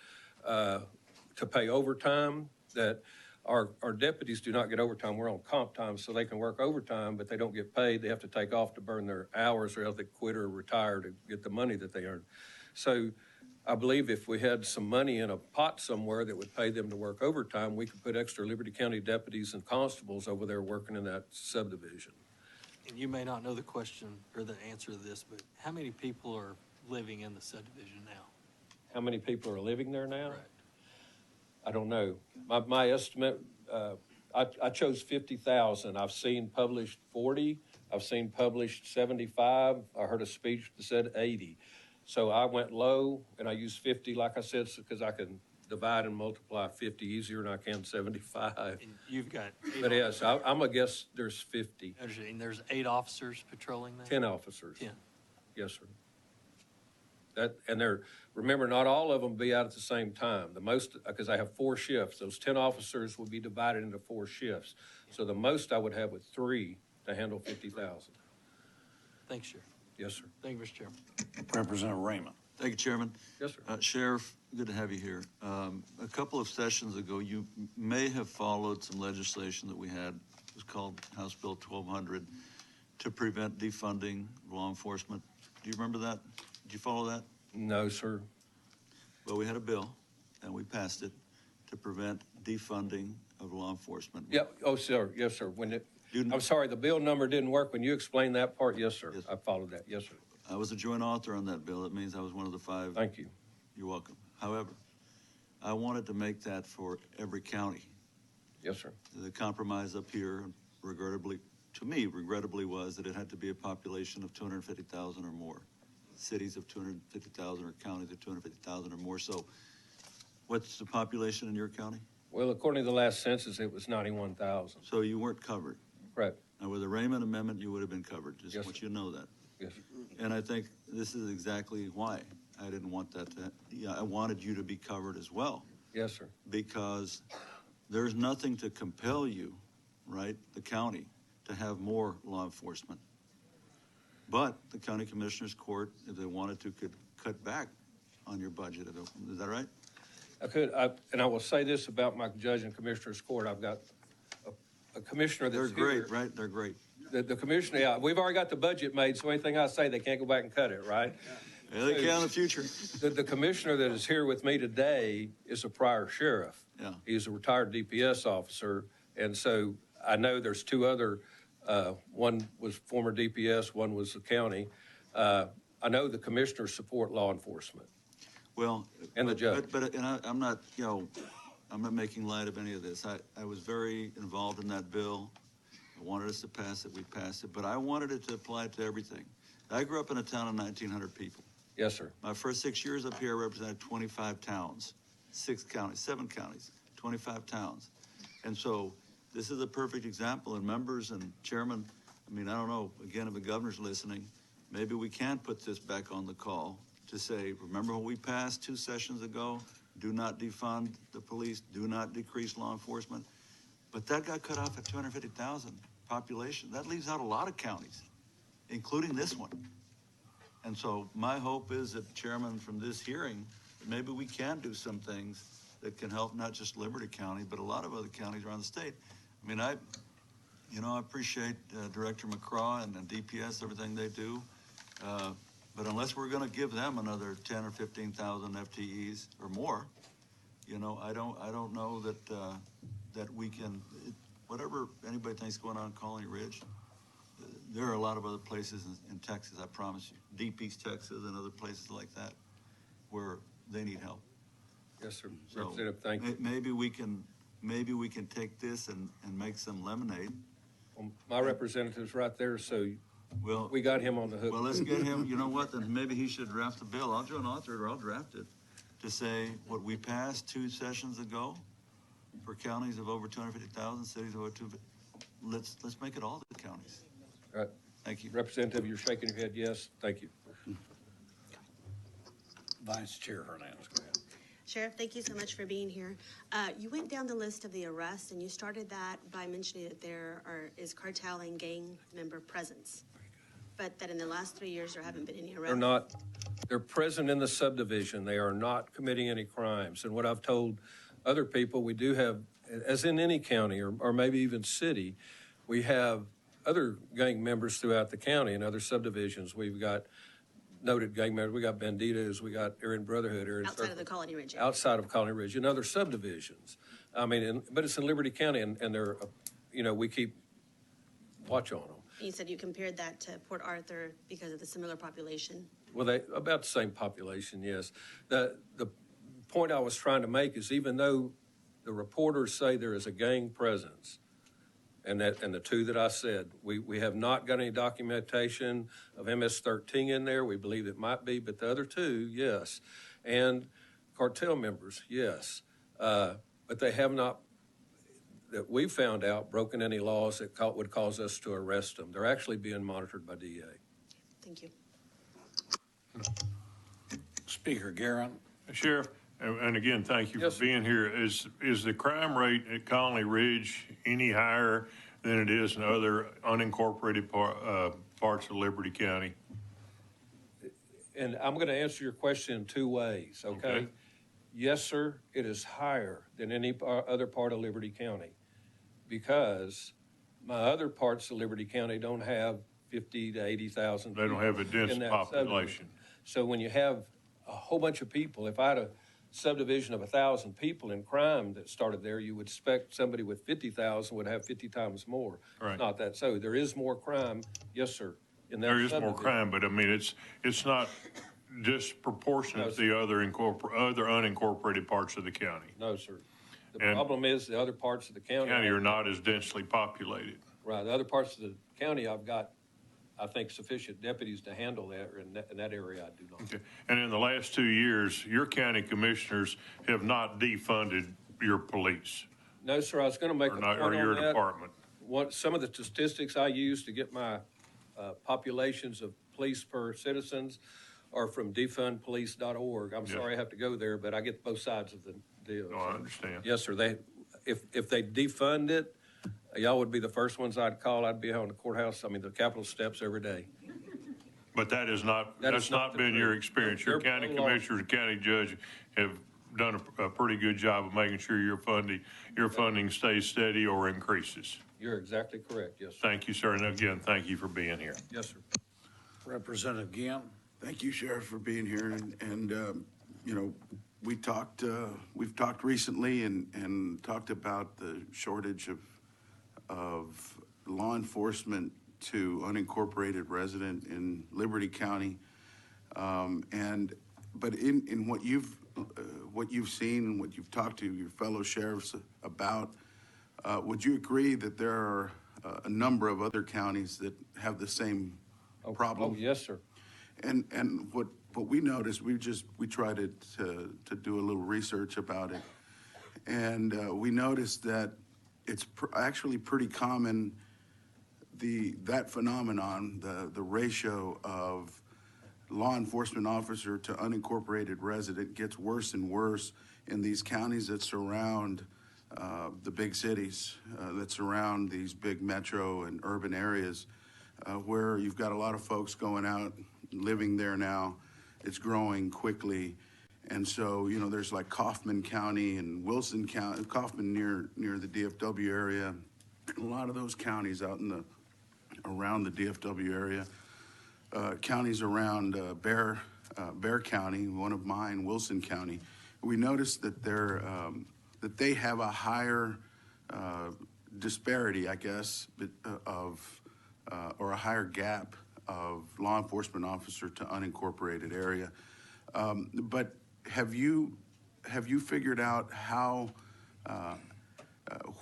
to pay overtime, that our deputies do not get overtime. We're on comp time, so they can work overtime, but they don't get paid. They have to take off to burn their hours, or else they quit or retire to get the money that they earn. So I believe if we had some money in a pot somewhere that would pay them to work overtime, we could put extra Liberty County deputies and constables over there working in that subdivision. And you may not know the question or the answer to this, but how many people are living in the subdivision now? How many people are living there now? Correct. I don't know. My estimate, I chose 50,000. I've seen published 40. I've seen published 75. I heard a speech that said 80. So I went low, and I used 50, like I said, because I can divide and multiply 50 easier than I can 75. And you've got 8 But yes, I'm gonna guess there's 50. And there's 8 officers patrolling that? 10 officers. 10. Yes, sir. Remember, not all of them be out at the same time. The most, because I have 4 shifts, those 10 officers will be divided into 4 shifts. So the most I would have with 3 to handle 50,000. Thanks, Sheriff. Yes, sir. Thank you, Mr. Chairman. Representative Raymond. Thank you, Chairman. Yes, sir. Sheriff, good to have you here. A couple of sessions ago, you may have followed some legislation that we had. It was called House Bill 1200 to prevent defunding law enforcement. Do you remember that? Did you follow that? No, sir. Well, we had a bill, and we passed it to prevent defunding of law enforcement. Yeah, oh, sir, yes, sir. I'm sorry, the bill number didn't work. When you explained that part, yes, sir. Yes. I followed that. Yes, sir. I was a joint author on that bill. That means I was one of the 5. Thank you. You're welcome. However, I wanted to make that for every county. Yes, sir. The compromise up here, regrettably, was that it had to be a population of 250,000 or more. Cities of 250,000 or counties of 250,000 or more. So what's the population in your county? Well, according to the last census, it was 91,000. So you weren't covered. Right. Now, with the Raymond Amendment, you would have been covered. Just Yes, want sir. you to know that. Yes. And I think this is exactly why I didn't want that I wanted you to be covered as well. Yes, sir. Because there's nothing to compel you, right, the county, to have more law enforcement. But the county commissioners court, if they wanted to, could cut back on your budget. Is that right? I could, and I will say this about my judge and commissioner's court. I've got a commissioner that's They're great, here. right? They're great. The commissioner, yeah, we've already got the budget made, so anything I say, they can't go back and cut it, right? Yeah, they can in the future. The commissioner that is here with me today is a prior sheriff. Yeah. He's a retired DPS officer, and so I know there's 2 other, one was former DPS, one was the county. I know the commissioners support law enforcement. Well, And the judge. But I'm not, I'm not making light of any of this. I was very involved in that bill. I wanted us to pass it, we passed it, but I wanted it to apply to everything. I grew up in a town of 1,900 people. Yes, sir. My first 6 years up here, I represented 25 towns, 7 counties, 25 towns. And so this is a perfect example, and members and chairman, I mean, I don't know, again, if the governor's listening, maybe we can put this back on the call to say, remember what we passed 2 sessions ago? Do not defund the police, do not decrease law enforcement. But that got cut off at 250,000 population. That leaves out a lot of counties, including this one. And so my hope is that, Chairman, from this hearing, maybe we can do some things that can help not just Liberty County, but a lot of other counties around the state. I mean, I appreciate Director McCraw and DPS, everything they do. But unless we're going to give them another 10 or 15,000 FTEs or more, I don't know that we can. Whatever anybody thinks going on in Colony Ridge, there are a lot of other places in Texas. I promise you, Deep East Texas and other places like that, where they need help. Yes, sir. So, Representative, thank you. Maybe we can take this and make some lemonade. My representative's right there, so Well, we got him on the hook. Well, let's get him, you know what, then maybe he should draft a bill. I'll join author it, or I'll draft it, to say what we passed 2 sessions ago for counties of over 250,000, cities of over 2, let's make it all the counties. Right. Thank you. Representative, you're shaking your head yes. Thank you. Vice Chair Hernandez, go ahead. Sheriff, thank you so much for being here. You went down the list of the arrests, and you started that by mentioning that is cartel and gang member presence, but that in the last 3 years, there haven't been any arrests. They're present in the subdivision. They are not committing any crimes. And what I've told other people, we do have, as in any county or maybe even city, we have other gang members throughout the county and other subdivisions. We've got noted gang members, we got banditas, we got Aryan Brotherhood, Aryan Outside of the Colony Ridge. outside of Colony Ridge and other subdivisions. I mean, but it's in Liberty County, and they're, we keep watch on them. You said you compared that to Port Arthur because of the similar population. Well, about the same population, yes. The point I was trying to make is even though the reporters say there is a gang presence, and the 2 that I said, we have not got any documentation of MS-13 in there. We believe it might be, but the other 2, yes. And cartel members, yes. But they have not, that we found out, broken any laws that would cause us to arrest them. They're actually being monitored by DEA. Thank you. Speaker Guerin. Sheriff, and again, thank you for being here. Is the crime rate at Colony Ridge any higher than it is in other unincorporated parts of Liberty County? And I'm going to answer your question in 2 ways, okay? Yes, sir, it is higher than any other part of Liberty County because my other parts of Liberty County don't have 50 to 80,000 people. They don't have a dense in that population. subdivision. So when you have a whole bunch of people, if I had a subdivision of 1,000 people in crime that started there, you would expect somebody with 50,000 would have 50 times more. Right. It's not that so. There is more crime, yes, sir. In that There is more subdivision. crime, but I mean, it's not disproportionate to the other unincorporated parts of the county. No, sir. The And problem is the other parts of the county. are not as densely populated. Right. The other parts of the county, I've got, I think, sufficient deputies to handle that. In that area, I do not. Okay. And in the last 2 years, your county commissioners have not defunded your police. No, sir. I was going to make a point Or your on that. department. Some of the statistics I use to get my populations of police per citizens are from defundpolice.org. I'm sorry I have to go there, but I get both sides of the deal. No, I understand. Yes, sir. If they defund it, y'all would be the first ones I'd call. I'd be on the courthouse, the Capitol steps every day. But that's not the been your truth. experience. Your They're county below. commissioners and county judge have done a pretty good job of making sure your funding stays steady or increases. You're exactly correct, yes, sir. Thank you, sir. And again, thank you for being here. Yes, sir. Representative Guillen. Thank you, Sheriff, for being here. We've talked recently and talked about the shortage of law enforcement to unincorporated resident in Liberty County. But in what you've seen and what you've talked to your fellow sheriffs about, would you agree that there are a number of other counties that have the same problem? Oh, yes, sir. And what we noticed, we tried to do a little research about it, and we noticed that it's actually pretty common. That phenomenon, the ratio of law enforcement officer to unincorporated resident, gets worse and worse in these counties that surround the big cities, that surround these big metro and urban areas, where you've got a lot of folks going out, living there now. It's growing quickly. And so, there's like Kaufman County and Wilson County, Kaufman near the DFW area, a lot of those counties out around the DFW area, counties around Bear County, one of mine, Wilson County. We noticed that that they have a higher disparity, I guess, or a higher gap of law enforcement officer to unincorporated area. But have you have you figured out how,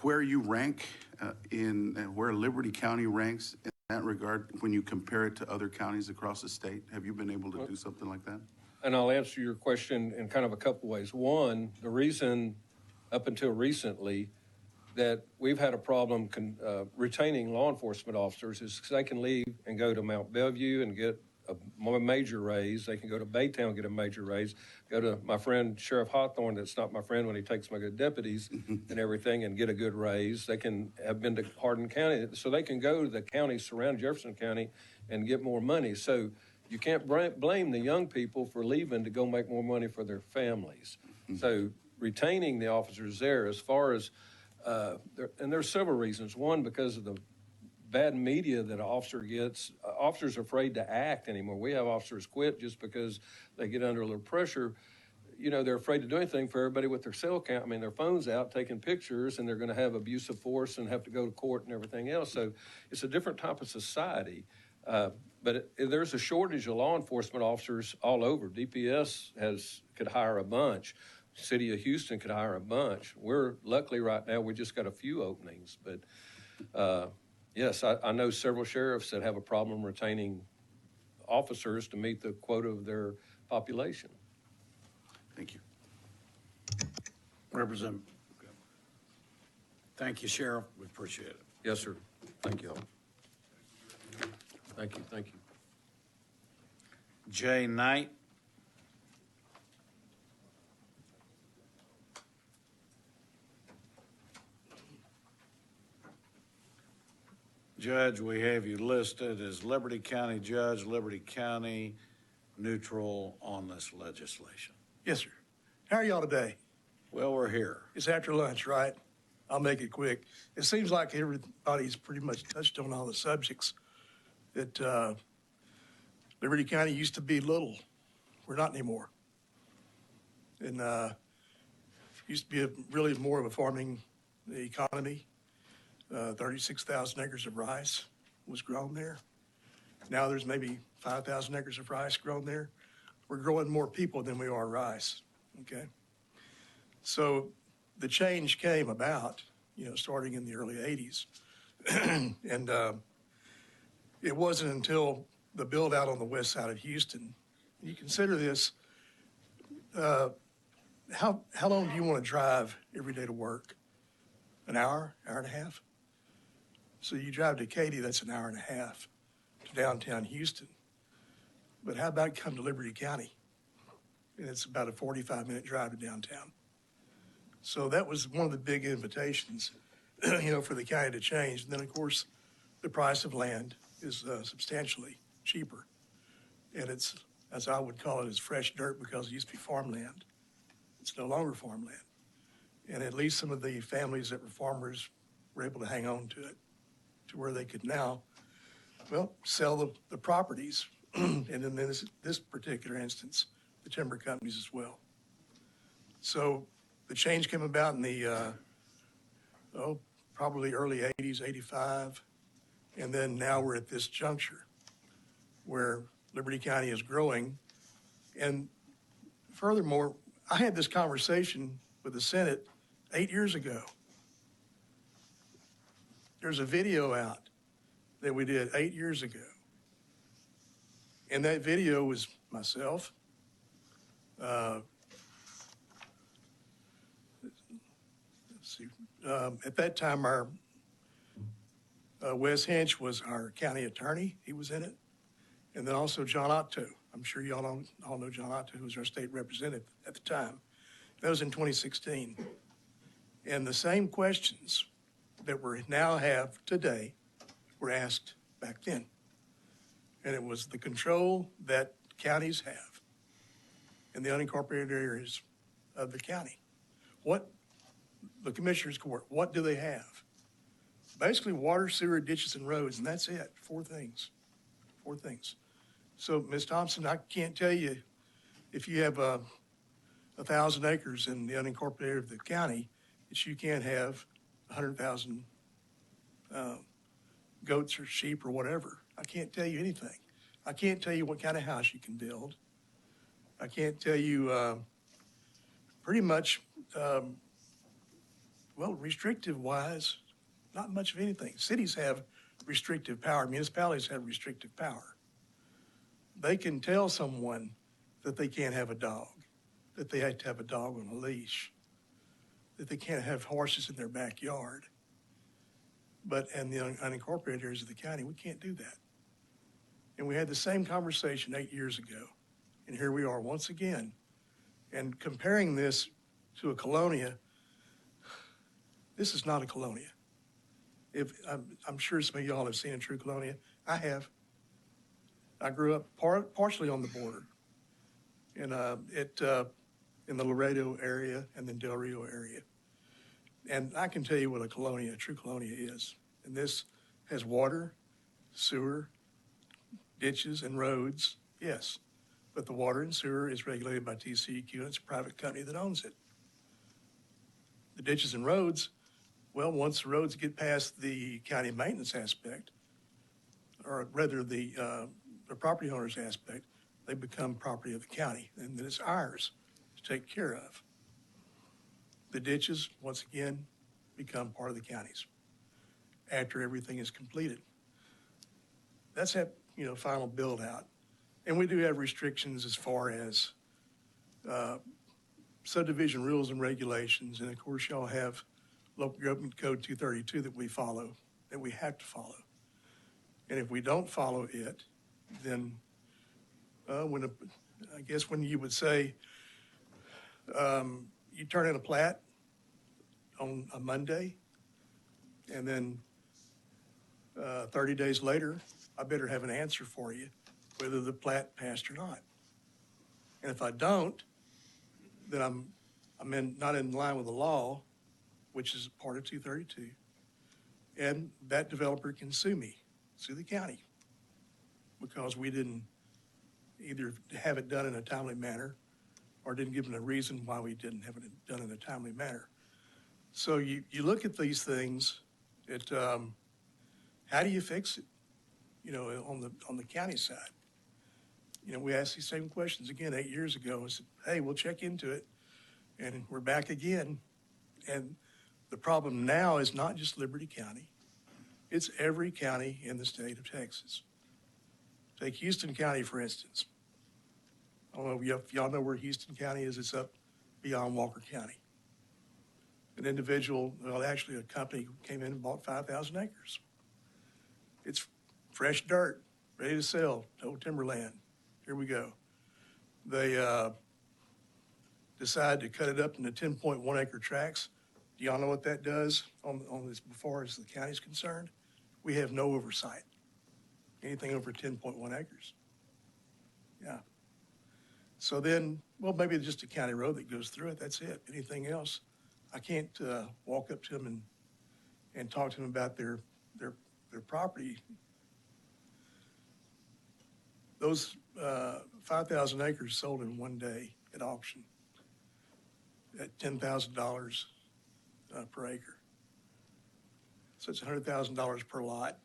where you rank where Liberty County ranks in that regard when you compare it to other counties across the state? Have you been able to do something like that? And I'll answer your question in kind of a couple ways. One, the reason up until recently that we've had a problem retaining law enforcement officers is because they can leave and go to Mount Bellevue and get a major raise. They can go to Baytown and get a major raise. Go to my friend Sheriff Hawthorne, that's not my friend when he takes my good deputies and everything, and get a good raise. They can have been to Hardin County, so they can go to the counties surrounding Jefferson County and get more money. So you can't blame the young people for leaving to go make more money for their families. So retaining the officers there, as far as, and there's several reasons. One, because of the bad media that an officer gets. Officers are afraid to act anymore. We have officers quit just because they get under a little pressure. You know, they're afraid to do anything for everybody with their their phones out, taking pictures, and they're going to have abusive force and have to go to court and everything else. So it's a different type of society. But there's a shortage of law enforcement officers all over. DPS could hire a bunch. City of Houston could hire a bunch. We're luckily right now, we just got a few openings. But yes, I know several sheriffs that have a problem retaining officers to meet the quota of their population. Thank you. Representative. Thank you, Sheriff. We appreciate it. Yes, sir. Thank you. Thank you. Thank you. Jay Knight. Judge, we have you listed as Liberty County Judge, Liberty County, neutral on this legislation. Yes, sir. How are y'all today? Well, we're here. It's after lunch, right? I'll make it quick. It seems like everybody's pretty much touched on all the subjects that Liberty County used to be little. We're not anymore. And used to be really more of a farming economy. 36,000 acres of rice was grown there. Now there's maybe 5,000 acres of rice grown there. We're growing more people than we are rice, okay? So the change came about, starting in the early 80s. And it wasn't until the build out on the west side of Houston. You consider this, how long do you want to drive every day to work? An hour, hour and a half? So you drive to Katy, that's an hour and a half to downtown Houston. But how about come to Liberty County? And it's about a 45-minute drive to downtown. So that was one of the big invitations, for the county to change. And then, of course, the price of land is substantially cheaper. And it's, as I would call it, is fresh dirt because it used to be farmland. It's no longer farmland. And at least some of the families that were farmers were able to hang on to it to where they could now, sell the properties. And in this particular instance, the timber companies as well. So the change came about in the, probably early 80s, 85. And then now we're at this juncture where Liberty County is growing. And furthermore, I had this conversation with the Senate 8 years ago. There's a video out that we did 8 years ago. And that video was myself, let's see, at that time, our Wes Hinch was our county attorney. He was in it. And then also John Otto. I'm sure y'all all know John Otto, who was our state representative at the time. That was in 2016. And the same questions that we now have today were asked back then. And it was the control that counties have in the unincorporated areas of the county. What, the Commissioner's Court, what do they have? Basically water, sewer, ditches, and roads, and that's it. 4 things. 4 things. So, Ms. Thompson, I can't tell you if you have 1,000 acres in the unincorporated area of the county that you can't have 100,000 goats or sheep or whatever. I can't tell you anything. I can't tell you what kind of house you can build. I can't tell you pretty much, well, restrictive wise, not much of anything. Cities have restrictive power, municipalities have restrictive power. They can tell someone that they can't have a dog, that they have to have a dog on a leash, that they can't have horses in their backyard. But in the unincorporated areas of the county, we can't do that. And we had the same conversation 8 years ago. And here we are once again. And comparing this to a colonia, this is not a colonia. I'm sure some of y'all have seen a true colonia. I have. I grew up partially on the border in the Laredo area and then Del Rio area. And I can tell you what a colonia, a true colonia is. And this has water, sewer, ditches, and roads, yes. But the water and sewer is regulated by TCEQ, and it's a private company that owns it. The ditches and roads, well, once the roads get past the county maintenance aspect, or rather the property owner's aspect, they become property of the county, and then it's ours to take care of. The ditches, once again, become part of the county's after everything is completed. That's that, final build out. And we do have restrictions as far as subdivision rules and regulations. And of course, y'all have Local Government Code 232 that we follow, that we have to follow. And if we don't follow it, then when you would say, you turn in a plat on a Monday, and then 30 days later, I better have an answer for you, whether the plat passed or not. And if I don't, then I'm not in line with the law, which is part of 232. And that developer can sue the county, because we didn't either have it done in a timely manner or didn't give them a reason why we didn't have it done in a timely manner. So you look at these things, how do you fix it? On the county side. We asked these same questions again 8 years ago and said, hey, we'll check into it. And we're back again. And the problem now is not just Liberty County. It's every county in the state of Texas. Take Houston County, for instance. I don't know if y'all know where Houston County is. It's up beyond Walker County. An individual, actually a company came in and bought 5,000 acres. It's fresh dirt, ready to sell, old timberland. Here we go. They decide to cut it up into 10.1 acre tracts. Do y'all know what that does on this before as the county's concerned? We have no oversight. Anything over 10.1 acres. Yeah. So then, well, maybe just a county road that goes through it, that's it. Anything else, I can't walk up to them and talk to them about their property. Those 5,000 acres sold in one day at auction at $10,000 per acre. So it's $100,000 per lot,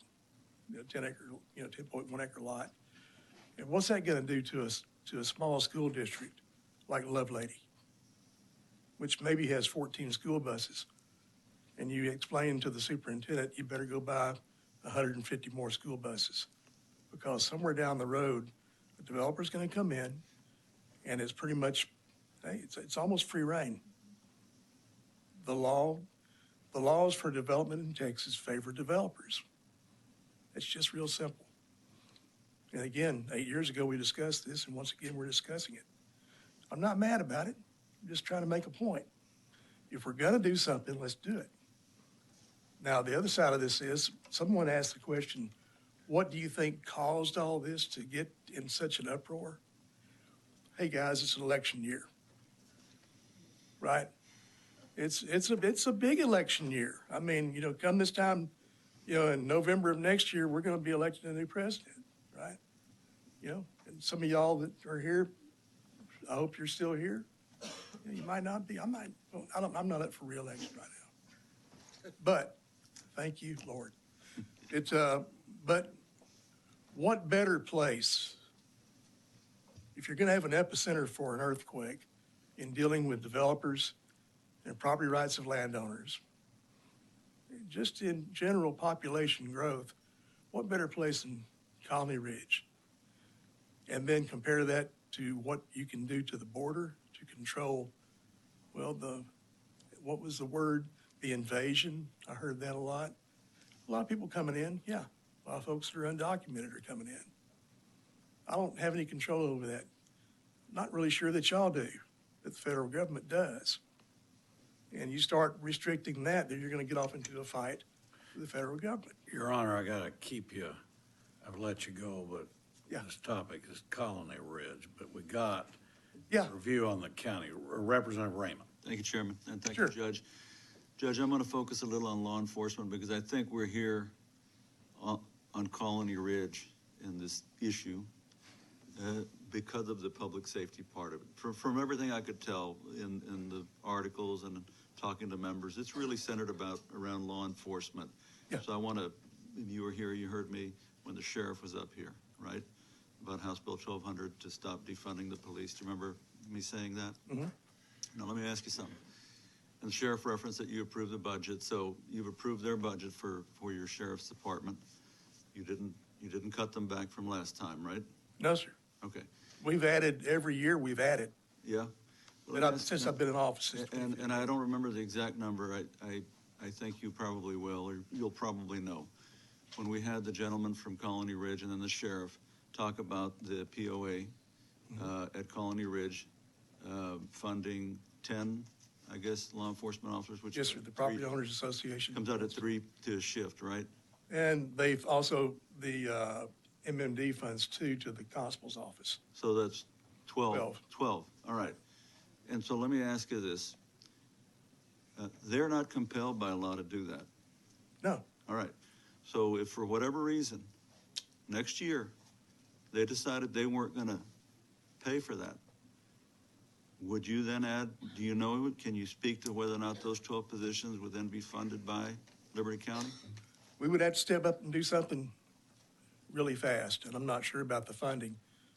10.1 acre lot. And what's that going to do to a small school district like Lovelady, which maybe has 14 school buses? And you explain to the superintendent, you better go buy 150 more school buses, because somewhere down the road, the developer's going to come in, and it's pretty much, hey, it's almost free reign. The laws for development in Texas favor developers. It's just real simple. And again, 8 years ago we discussed this, and once again we're discussing it. I'm not mad about it. I'm just trying to make a point. If we're going to do something, let's do it. Now, the other side of this is, someone asked the question, what do you think caused all this to get in such an uproar? Hey guys, it's an election year, right? It's a big election year. I mean, come this time, in November of next year, we're going to be electing a new president, right? And some of y'all that are here, I hope you're still here. You might not be. I'm not up for re-election right now. But thank you, Lord. But what better place, if you're going to have an epicenter for an earthquake, in dealing with developers and property rights of landowners, just in general population growth, what better place than Colony Ridge? And then compare that to what you can do to the border to control, well, what was the word? The invasion. I heard that a lot. A lot of people coming in, yeah. A lot of folks that are undocumented are coming in. I don't have any control over that. Not really sure that y'all do, but the federal government does. And you start restricting that, then you're going to get off into a fight with the federal government. Your Honor, I gotta keep you, I've let you go, but Yeah. this topic is Colony Ridge, but we got Yeah. a review on the county. Representative Raymond. Thank you, Chairman, and thank Sure. you, Judge. Judge, I'm going to focus a little on law enforcement because I think we're here on Colony Ridge in this issue because of the public safety part of it. From everything I could tell in the articles and talking to members, it's really centered around law enforcement. Yeah. So I want to, you were here, you heard me when the sheriff was up here, right? About House Bill 1200 to stop defunding the police. Do you remember me saying that? Mm-hmm. Now, let me ask you something. And the sheriff referenced that you approved the budget, so you've approved their budget for your sheriff's department. You didn't cut them back from last time, right? No, sir. Okay. We've added, every year we've added. Yeah? Since I've been in office. And I don't remember the exact number. I think you probably will, or you'll probably know. When we had the gentleman from Colony Ridge and then the sheriff talk about the POA at Colony Ridge, funding 10, I guess, law enforcement officers, which. Yes, sir, the Property Owners Association. Comes out at 3 to a shift, right? And they've also, the MMD funds too, to the constable's office. So that's 12. 12, all right. And so let me ask you this. They're not compelled by law to do that. No. All right. So if for whatever reason, next year, they decided they weren't going to pay for that, would you then add, do you know, can you speak to whether or not those 12 positions would then be funded by Liberty County? We would have to step up and do something really fast, and I'm not sure about the funding.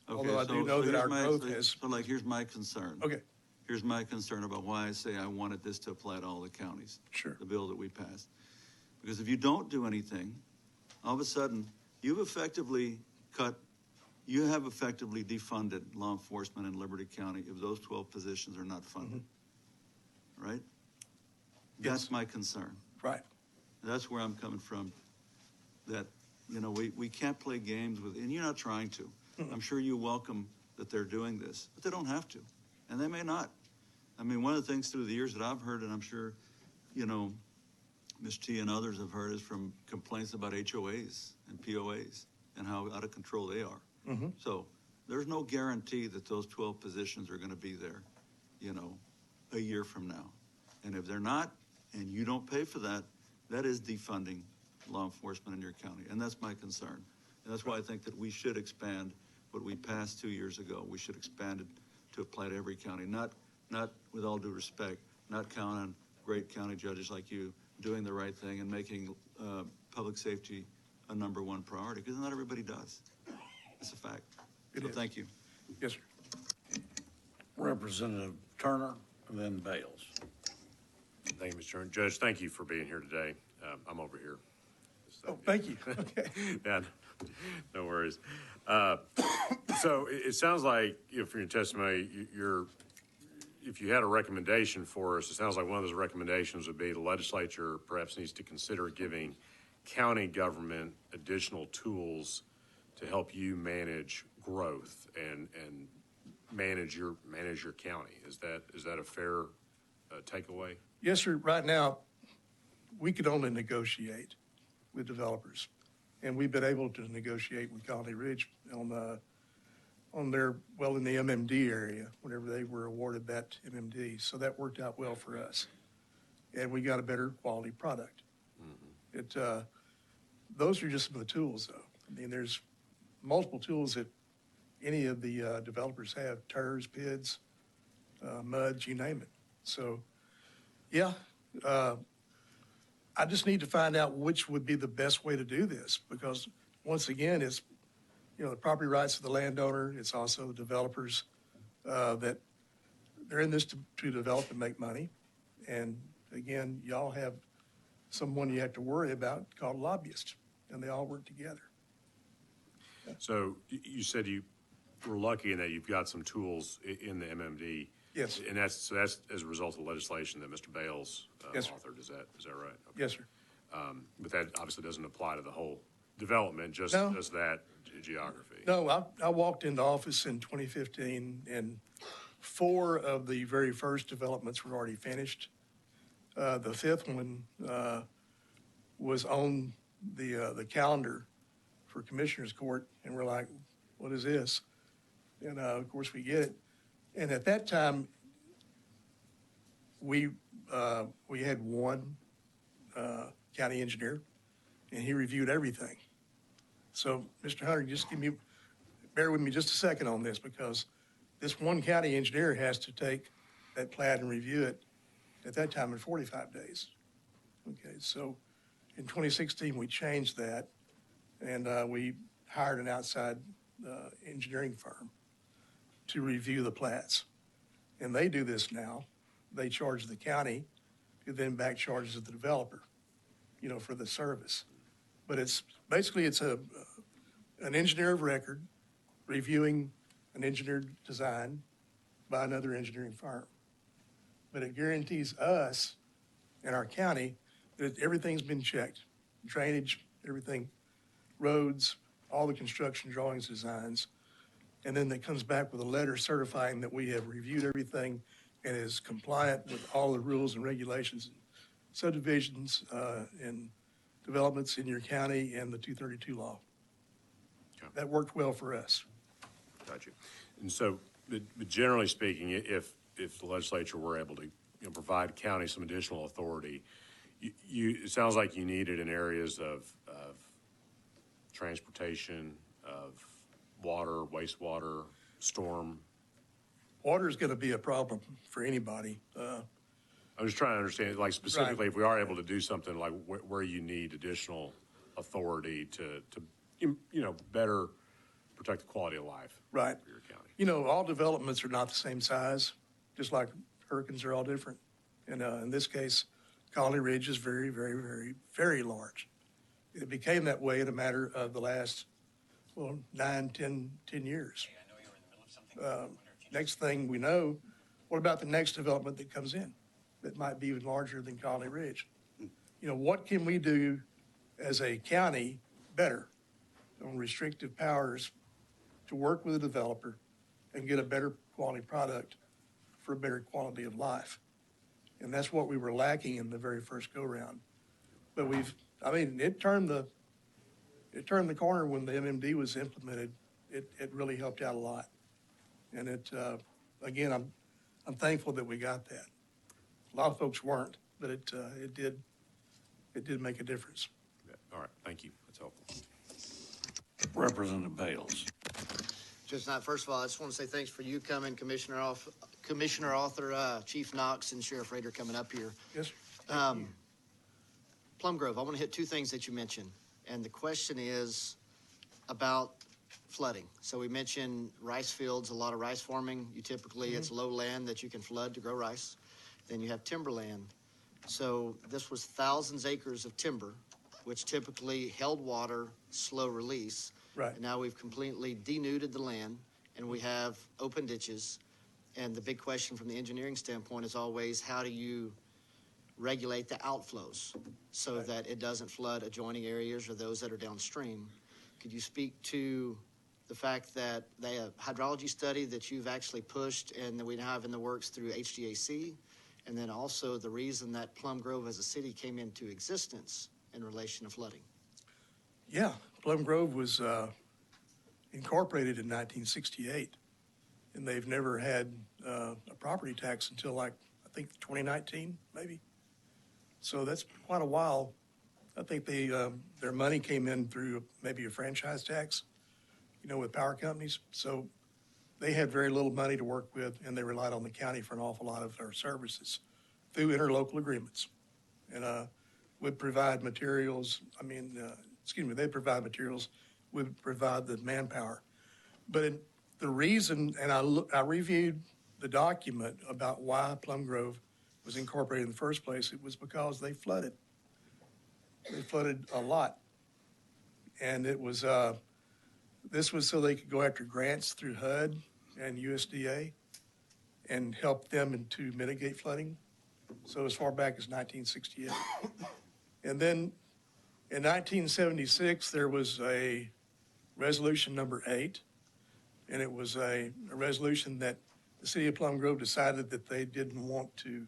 Although I do know that our growth has. So like, here's my concern. Okay. Here's my concern about why I say I wanted this to apply to all the counties. Sure. The bill that we passed. Because if you don't do anything, all of a sudden, you have effectively defunded law enforcement in Liberty County if those 12 positions are not funded. Right? That's my concern. Right. That's where I'm coming from. That, we can't play games with, and you're not trying to. I'm sure you welcome that they're doing this, but they don't have to. And they may not. I mean, one of the things through the years that I've heard, and I'm sure, Ms. T and others have heard, is from complaints about HOAs and POAs and how out of control they are. Mm-hmm. So there's no guarantee that those 12 positions are going to be there, a year from now. And if they're not, and you don't pay for that, that is defunding law enforcement in your county. And that's my concern. And that's why I think that we should expand what we passed 2 years ago. We should expand it to apply to every county, not with all due respect, not count on great county judges like you doing the right thing and making public safety a number one priority, because not everybody does. It's a fact. So thank you. Yes, sir. Representative Turner, and then Bales. Thank you, Mr. Chairman. Judge, thank you for being here today. I'm over here. Oh, thank you. Okay. Yeah, no worries. So it sounds like, from your testimony, if you had a recommendation for us, it sounds like one of those recommendations would be the legislature perhaps needs to consider giving county government additional tools to help you manage growth and manage your county. Is that a fair takeaway? Yes, sir. Right now, we could only negotiate with developers. And we've been able to negotiate with Colony Ridge in the MMD area, whenever they were awarded that MMD. So that worked out well for us. And we got a better quality product. Mm-hmm. Those are just some of the tools, though. I mean, there's multiple tools that any of the developers have, TERS, PIDs, MUDs, you name it. So, yeah, I just need to find out which would be the best way to do this, because once again, it's, the property rights of the landowner. It's also the developers that they're in this to develop and make money. And again, y'all have someone you have to worry about called lobbyists, and they all work together. So you said you were lucky in that you've got some tools in the MMD. Yes. And that's as a result of legislation that Mr. Bales Yes, sir. authored. Is that right? Okay. Yes, sir. But that obviously doesn't apply to the whole development, just No. that geography. No, I walked into office in 2015, and 4 of the very first developments were already finished. The 5th one was on the calendar for Commissioners Court, and we're like, what is this? And of course, we get it. And at that time, we had one county engineer, and he reviewed everything. So, Mr. Hunter, bear with me just a second on this, because this one county engineer has to take that plat and review it at that time in 45 days. Okay, so in 2016, we changed that, and we hired an outside engineering firm to review the plats. And they do this now. They charge the county, who then back charges the developer, for the service. But it's an engineer of record reviewing an engineered design by another engineering firm. But it guarantees us and our county that everything's been checked. Drainage, everything, roads, all the construction drawings, designs. And then that comes back with a letter certifying that we have reviewed everything and is compliant with all the rules and regulations, subdivisions, and developments in your county and the 232 law. Okay. That worked well for us. Got you. And so, but generally speaking, if the legislature were able to provide county some additional authority, it sounds like you need it in areas of transportation, of water, wastewater, storm. Water is going to be a problem for anybody. I'm just trying to understand, like specifically, if we are able to do something like where you need additional authority to better protect the quality of life. Right. For your county. All developments are not the same size, just like hurricanes are all different. And in this case, Colony Ridge is very, very, very, very large. It became that way in a matter of the last, 9, 10 years. Next thing we know, what about the next development that comes in that might be even larger than Colony Ridge? What can we do as a county better on restrictive powers to work with a developer and get a better quality product for a better quality of life? And that's what we were lacking in the very first go-round. But it turned the corner when the MMD was implemented. It really helped out a lot. And again, I'm thankful that we got that. A lot of folks weren't, but it did make a difference. Yeah. All right, thank you. That's helpful. Representative Bales. Just not, first of all, I just want to say thanks for you coming, Commissioner Arthur, Chief Knox, and Sheriff Rader coming up here. Yes, Plum Grove, I want to hit 2 things that you mentioned. And the question is about flooding. So we mentioned rice fields, a lot of rice farming. You typically, it's low land that you can flood to grow rice. Then you have timberland. So this was thousands acres of timber, which typically held water, slow release. Right. And now we've completely denuded the land, and we have open ditches. And the big question from the engineering standpoint is always, how do you regulate the outflows so that it doesn't flood adjoining areas or those that are downstream? Could you speak to the fact that the hydrology study that you've actually pushed and that we now have in the works through HGAC, and then also the reason that Plum Grove as a city came into existence in relation to flooding? Yeah, Plum Grove was incorporated in 1968, and they've never had a property tax until I think 2019, maybe. So that's quite a while. I think their money came in through maybe a franchise tax, with power companies. So they had very little money to work with, and they relied on the county for an awful lot of their services through interlocal agreements. And would provide materials. They provide materials. We provide the manpower. But the reason, and I reviewed the document about why Plum Grove was incorporated in the first place, it was because they flooded. They flooded a lot. And it was, this was so they could go after grants through HUD and USDA and help them to mitigate flooding. So as far back as 1968. And then in 1976, there was a resolution number 8, and it was a resolution that the city of Plum Grove decided that they didn't want to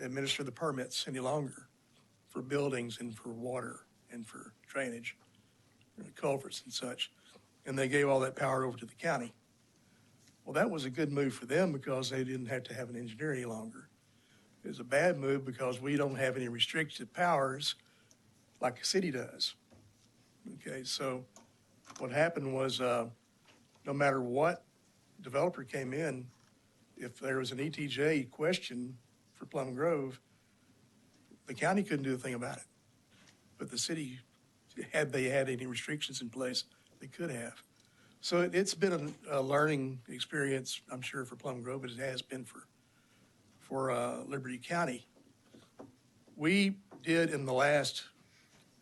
administer the permits any longer for buildings and for water and for drainage, culverts and such. And they gave all that power over to the county. Well, that was a good move for them because they didn't have to have an engineer any longer. It was a bad move because we don't have any restricted powers like a city does. Okay, so what happened was no matter what developer came in, if there was an ETJ question for Plum Grove, the county couldn't do a thing about it. But the city, had they had any restrictions in place, they could have. So it's been a learning experience, I'm sure, for Plum Grove, as it has been for Liberty County. We did in the last,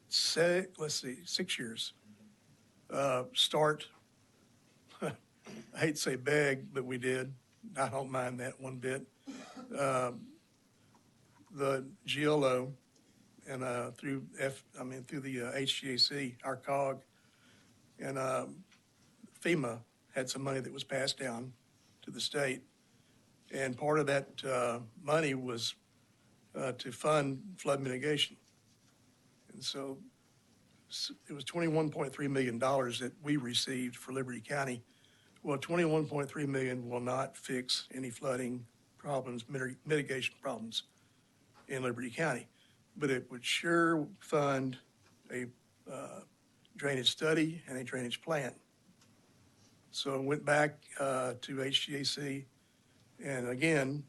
6 years, start, I hate to say beg, but we did. I don't mind that one bit. The GLO and through the HGAC, our COG, and FEMA had some money that was passed down to the state. And part of that money was to fund flood mitigation. And so it was $21.3 million that we received for Liberty County. Well, $21.3 million will not fix any flooding problems, mitigation problems in Liberty County, but it would sure fund a drainage study and a drainage plan. So I went back to HGAC and again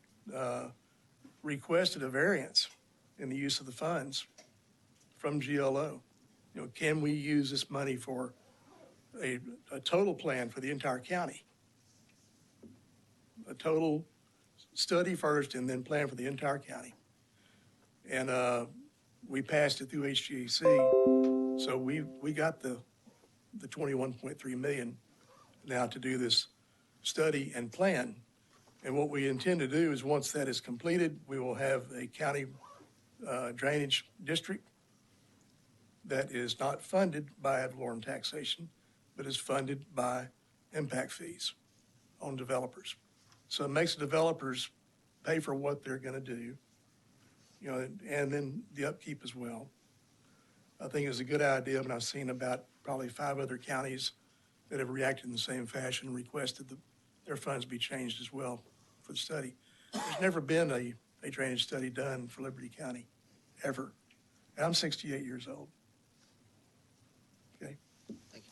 requested a variance in the use of the funds from GLO. You know, can we use this money for a total plan for the entire county? A total study first and then plan for the entire county. And we passed it through HGAC. So we got the 21.3 million now to do this study and plan. And what we intend to do is once that is completed, we will have a county drainage district that is not funded by ad valorem taxation, but is funded by impact fees on developers. So it makes the developers pay for what they're going to do, you know, and then the upkeep as well. I think it's a good idea, and I've seen about probably 5 other counties that have reacted in the same fashion and requested that their funds be changed as well for the study. There's never been a drainage study done for Liberty County, ever. And I'm 68 years old. Okay? Thank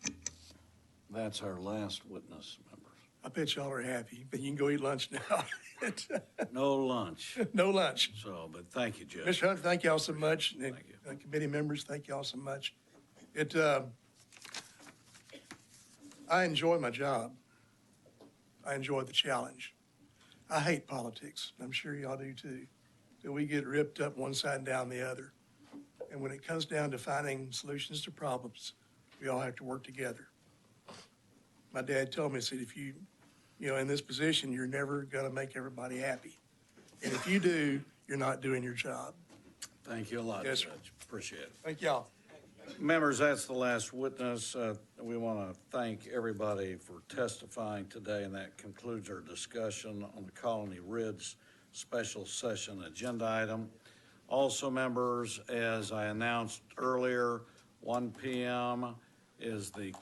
you. That's our last witness, members. I bet y'all are happy, but you can go eat lunch now. No lunch. No lunch. So, but thank you, Judge. Mr. Hunter, thank y'all so much. And committee members, thank y'all so much. I enjoy my job. I enjoy the challenge. I hate politics. I'm sure y'all do too. That we get ripped up one side and down the other. And when it comes down to finding solutions to problems, we all have to work together. My dad told me, he said, if you in this position, you're never going to make everybody happy. And if you do, you're not doing your job. Thank you a lot, Yes, Judge. sir. Appreciate it. Thank y'all. Members, that's the last witness. We want to thank everybody for testifying today, and that concludes our discussion on the Colony Ridge special session agenda item. Also, members, as I announced earlier, 1 p.m. is the